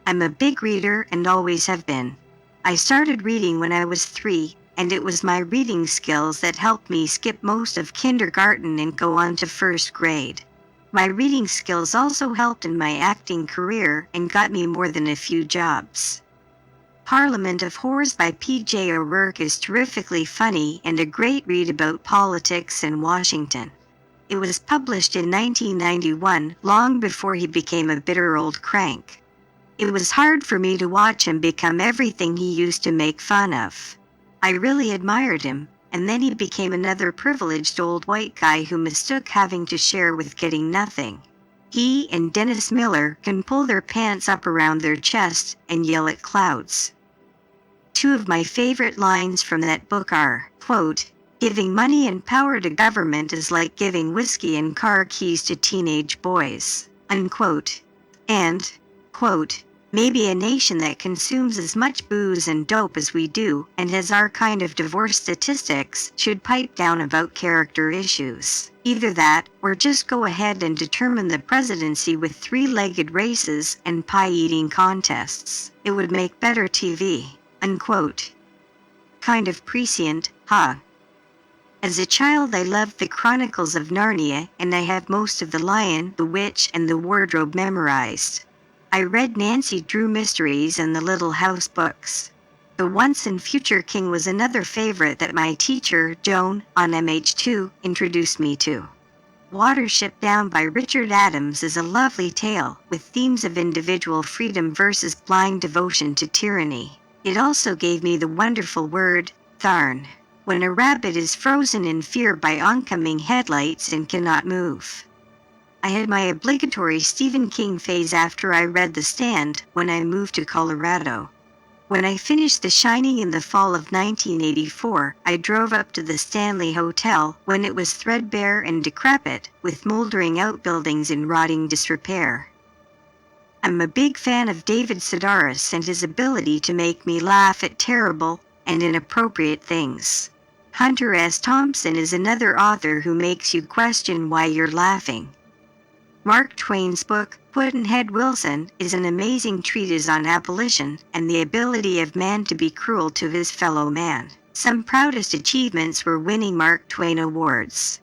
I'm a big reader and always have been. I started reading when I was 3, and it was my reading skills that helped me skip most of kindergarten and go on to first grade. My reading skills also helped in my acting career and got me more than a few jobs. Parliament of Whores by P.J. O'Rourke is terrifically funny and a great read about politics in Washington. It was published in 1991, long before he became a bitter old crank. It was hard for me to watch him become everything he used to make fun of. I really admired him, and then he became another privileged old white guy who mistook having to share with getting nothing. He and Dennis Miller can pull their pants up around their chest and yell at clouds. Two of my favorite lines from that book are, quote, "Giving money and power to government is like giving whiskey and car keys to teenage boys," unquote, and, quote, "Maybe a nation that consumes as much booze and dope as we do and has our kind of divorce statistics should pipe down about character issues. Either that, or just go ahead and determine the presidency with three-legged races and pie-eating contests. It would make better TV," unquote. Kind of prescient, huh? As a child, I loved the Chronicles of Narnia, and I have most of The Lion, the Witch, and the Wardrobe memorized. I read Nancy Drew mysteries and the Little House books. The Once and Future King was another favorite that my teacher, Joan, on MH2, introduced me to. Watership Down by Richard Adams is a lovely tale, with themes of individual freedom versus blind devotion to tyranny. It also gave me the wonderful word, tharn, when a rabbit is frozen in fear by oncoming headlights and cannot move. I had my obligatory Stephen King phase after I read The Stand when I moved to Colorado. When I finished The Shining in the fall of 1984, I drove up to the Stanley Hotel when it was threadbare and decrepit, with moldering outbuildings in rotting disrepair. I'm a big fan of David Sedaris and his ability to make me laugh at terrible and inappropriate things. Hunter S. Thompson is another author who makes you question why you're laughing. Mark Twain's book, Pudd'nhead Wilson, is an amazing treatise on abolition and the ability of man to be cruel to his fellow man. Some proudest achievements were winning Mark Twain awards.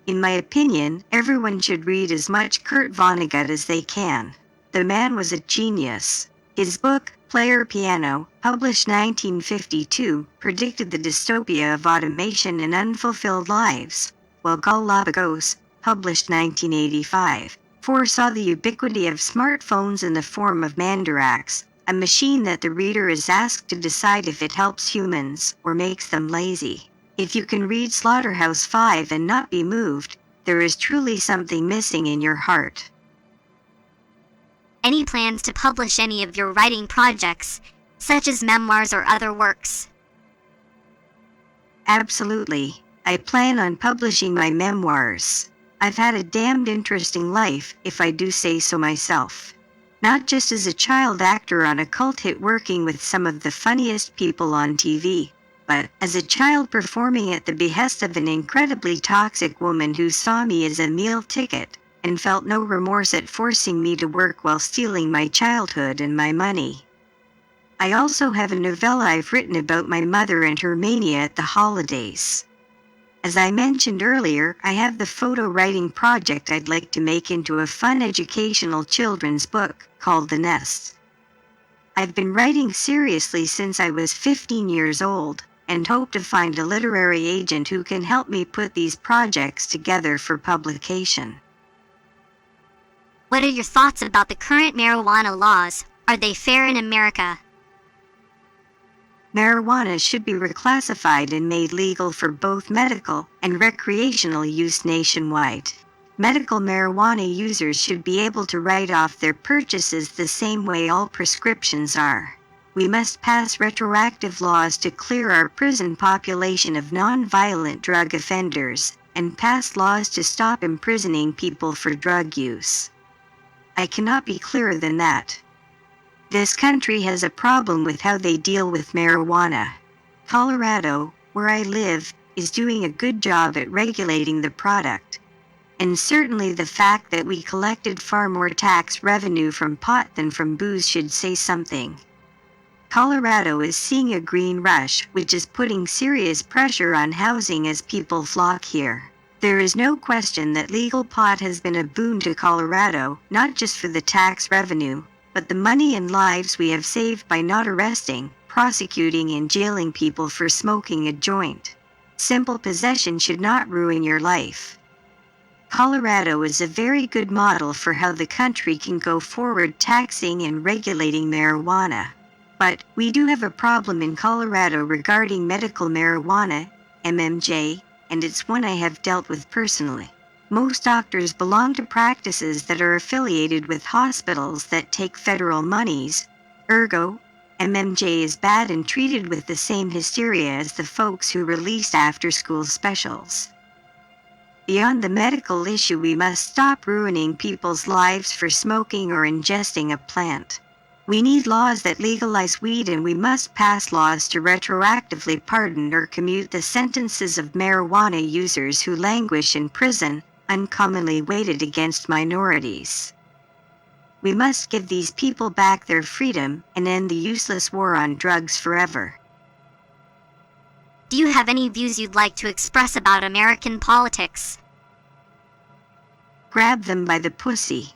In my opinion, everyone should read as much Kurt Vonnegut as they can. The man was a genius. His book, Player Piano, published 1952, predicted the dystopia of automation and unfulfilled lives, while Galapagos, published 1985, foresaw the ubiquity of smartphones in the form of Mandarax, a machine that the reader is asked to decide if it helps humans or makes them lazy. If you can read Slaughterhouse-Five and not be moved, there is truly something missing in your heart. Any plans to publish any of your writing projects, such as memoirs or other works? Absolutely. I plan on publishing my memoirs. I've had a damned interesting life, if I do say so myself. Not just as a child actor on a cult hit working with some of the funniest people on TV, but as a child performing at the behest of an incredibly toxic woman who saw me as a meal ticket and felt no remorse at forcing me to work while stealing my childhood and my money. I also have a novella I've written about my mother and her mania at the holidays. As I mentioned earlier, I have the photo writing project I'd like to make into a fun educational children's book called The Nest. I've been writing seriously since I was 15 years old, and hope to find a literary agent who can help me put these projects together for publication. What are your thoughts about the current marijuana laws? Are they fair in America? Marijuana should be reclassified and made legal for both medical and recreational use nationwide. Medical marijuana users should be able to write off their purchases the same way all prescriptions are. We must pass retroactive laws to clear our prison population of non-violent drug offenders, and pass laws to stop imprisoning people for drug use. I cannot be clearer than that. This country has a problem with how they deal with marijuana. Colorado, where I live, is doing a good job at regulating the product. And certainly the fact that we collected far more tax revenue from pot than from booze should say something. Colorado is seeing a green rush, which is putting serious pressure on housing as people flock here. There is no question that legal pot has been a boon to Colorado, not just for the tax revenue, but the money and lives we have saved by not arresting, prosecuting, and jailing people for smoking a joint. Simple possession should not ruin your life. Colorado is a very good model for how the country can go forward taxing and regulating marijuana. But we do have a problem in Colorado regarding medical marijuana, MMJ, and it's one I have dealt with personally. Most doctors belong to practices that are affiliated with hospitals that take federal monies, ergo, MMJ is bad and treated with the same hysteria as the folks who released after-school specials. Beyond the medical issue, we must stop ruining people's lives for smoking or ingesting a plant. We need laws that legalize weed, and we must pass laws to retroactively pardon or commute the sentences of marijuana users who languish in prison, uncommonly weighted against minorities. We must give these people back their freedom and end the useless war on drugs forever. Do you have any views you'd like to express about American politics? Grab them by the pussy.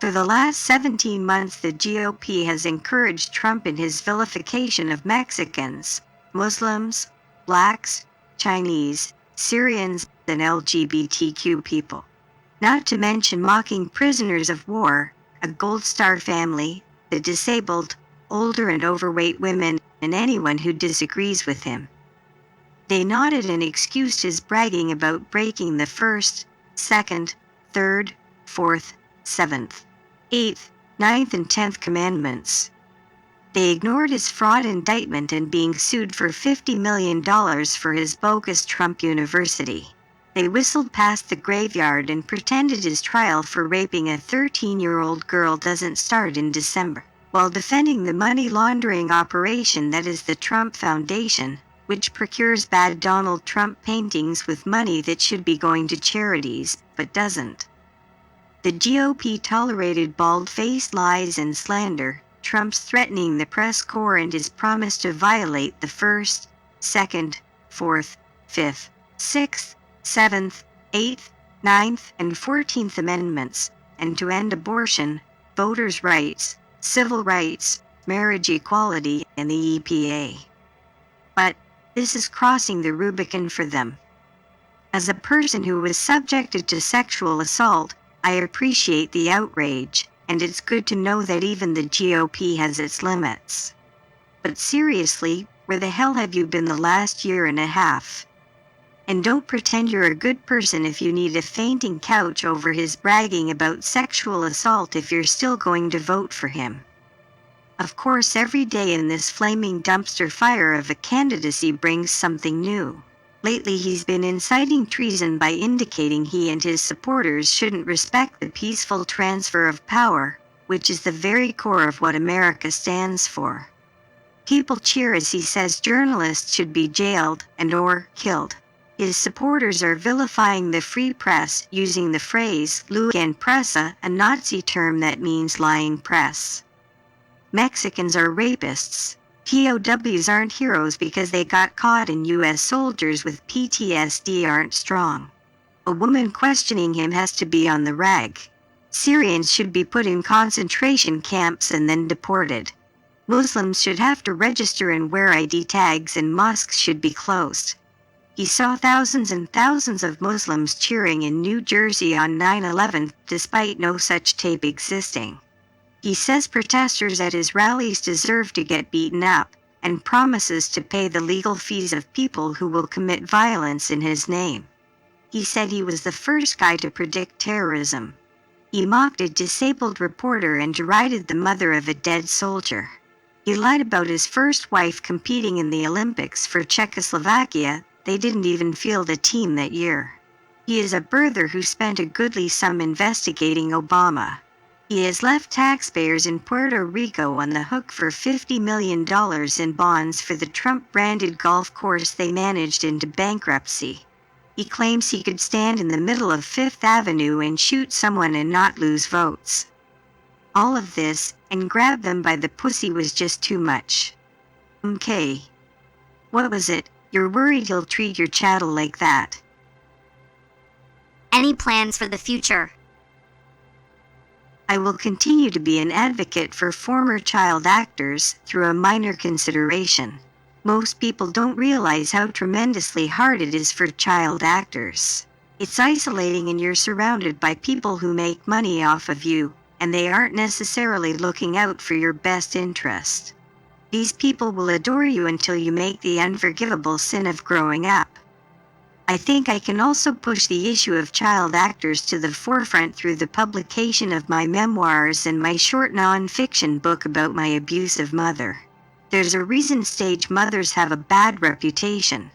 For the last 17 months, the GOP has encouraged Trump in his vilification of Mexicans, Muslims, blacks, Chinese, Syrians, and LGBTQ people. Not to mention mocking prisoners of war, a Gold Star family, the disabled, older and overweight women, and anyone who disagrees with him. They nodded and excused his bragging about breaking the 1st, 2nd, 3rd, 4th, 7th, 8th, 9th, and 10th commandments. They ignored his fraud indictment and being sued for $50 million for his bogus Trump University. They whistled past the graveyard and pretended his trial for raping a 13-year-old girl doesn't start in December, while defending the money laundering operation that is the Trump Foundation, which procures bad Donald Trump paintings with money that should be going to charities, but doesn't. The GOP tolerated bald-faced lies and slander, Trump's threatening the press corps and his promise to violate the 1st, 2nd, 4th, 5th, 6th, 7th, 8th, 9th, and 14th Amendments, and to end abortion, voters' rights, civil rights, marriage equality, and the EPA. But this is crossing the Rubicon for them. As a person who was subjected to sexual assault, I appreciate the outrage, and it's good to know that even the GOP has its limits. But seriously, where the hell have you been the last year and a half? And don't pretend you're a good person if you need a fainting couch over his bragging about sexual assault if you're still going to vote for him. Of course, every day in this flaming dumpster fire of a candidacy brings something new. Lately, he's been inciting treason by indicating he and his supporters shouldn't respect the peaceful transfer of power, which is the very core of what America stands for. People cheer as he says journalists should be jailed and/or killed. His supporters are vilifying the free press using the phrase Lügenpresse, a Nazi term that means lying press. Mexicans are rapists. POWs aren't heroes because they got caught, and U.S. soldiers with PTSD aren't strong. A woman questioning him has to be on the rag. Syrians should be put in concentration camps and then deported. Muslims should have to register and wear ID tags, and mosques should be closed. He saw thousands and thousands of Muslims cheering in New Jersey on 9/11 despite no such tape existing. He says protesters at his rallies deserve to get beaten up, and promises to pay the legal fees of people who will commit violence in his name. He said he was the first guy to predict terrorism. He mocked a disabled reporter and derided the mother of a dead soldier. He lied about his first wife competing in the Olympics for Czechoslovakia. They didn't even field a team that year. He is a birther who spent a goodly sum investigating Obama. He has left taxpayers in Puerto Rico on the hook for $50 million in bonds for the Trump-branded golf course they managed into bankruptcy. He claims he could stand in the middle of Fifth Avenue and shoot someone and not lose votes. All of this, and grab them by the pussy, was just too much. Okay. What was it? You're worried he'll treat your chattel like that. Any plans for the future? I will continue to be an advocate for former child actors through a minor consideration. Most people don't realize how tremendously hard it is for child actors. It's isolating, and you're surrounded by people who make money off of you, and they aren't necessarily looking out for your best interest. These people will adore you until you make the unforgivable sin of growing up. I think I can also push the issue of child actors to the forefront through the publication of my memoirs and my short non-fiction book about my abusive mother. There's a reason stage mothers have a bad reputation.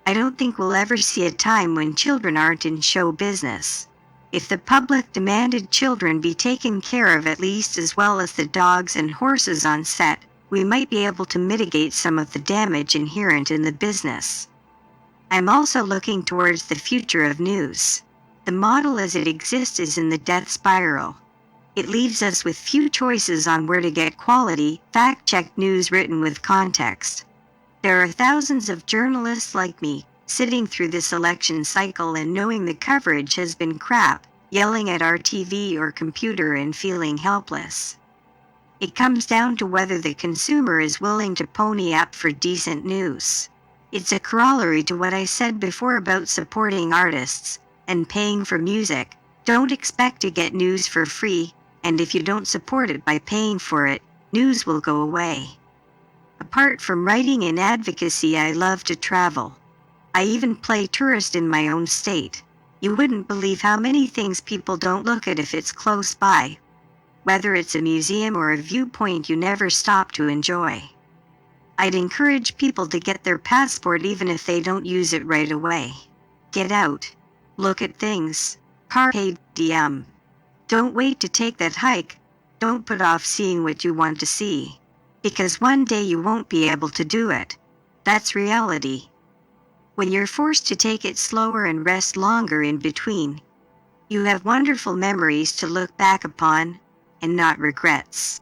I don't think we'll ever see a time when children aren't in show business. If the public demanded children be taken care of at least as well as the dogs and horses on set, we might be able to mitigate some of the damage inherent in the business. I'm also looking towards the future of news. The model as it exists is in the death spiral. It leaves us with few choices on where to get quality, fact-checked news written with context. There are thousands of journalists like me, sitting through this election cycle and knowing the coverage has been crap, yelling at our TV or computer and feeling helpless. It comes down to whether the consumer is willing to pony up for decent news. It's a corollary to what I said before about supporting artists and paying for music. Don't expect to get news for free, and if you don't support it by paying for it, news will go away. Apart from writing and advocacy, I love to travel. I even play tourist in my own state. You wouldn't believe how many things people don't look at if it's close by. Whether it's a museum or a viewpoint you never stop to enjoy. I'd encourage people to get their passport even if they don't use it right away. Get out. Look at things. Carpe diem. Don't wait to take that hike. Don't put off seeing what you want to see. Because one day you won't be able to do it. That's reality. When you're forced to take it slower and rest longer in between, you have wonderful memories to look back upon, and not regrets.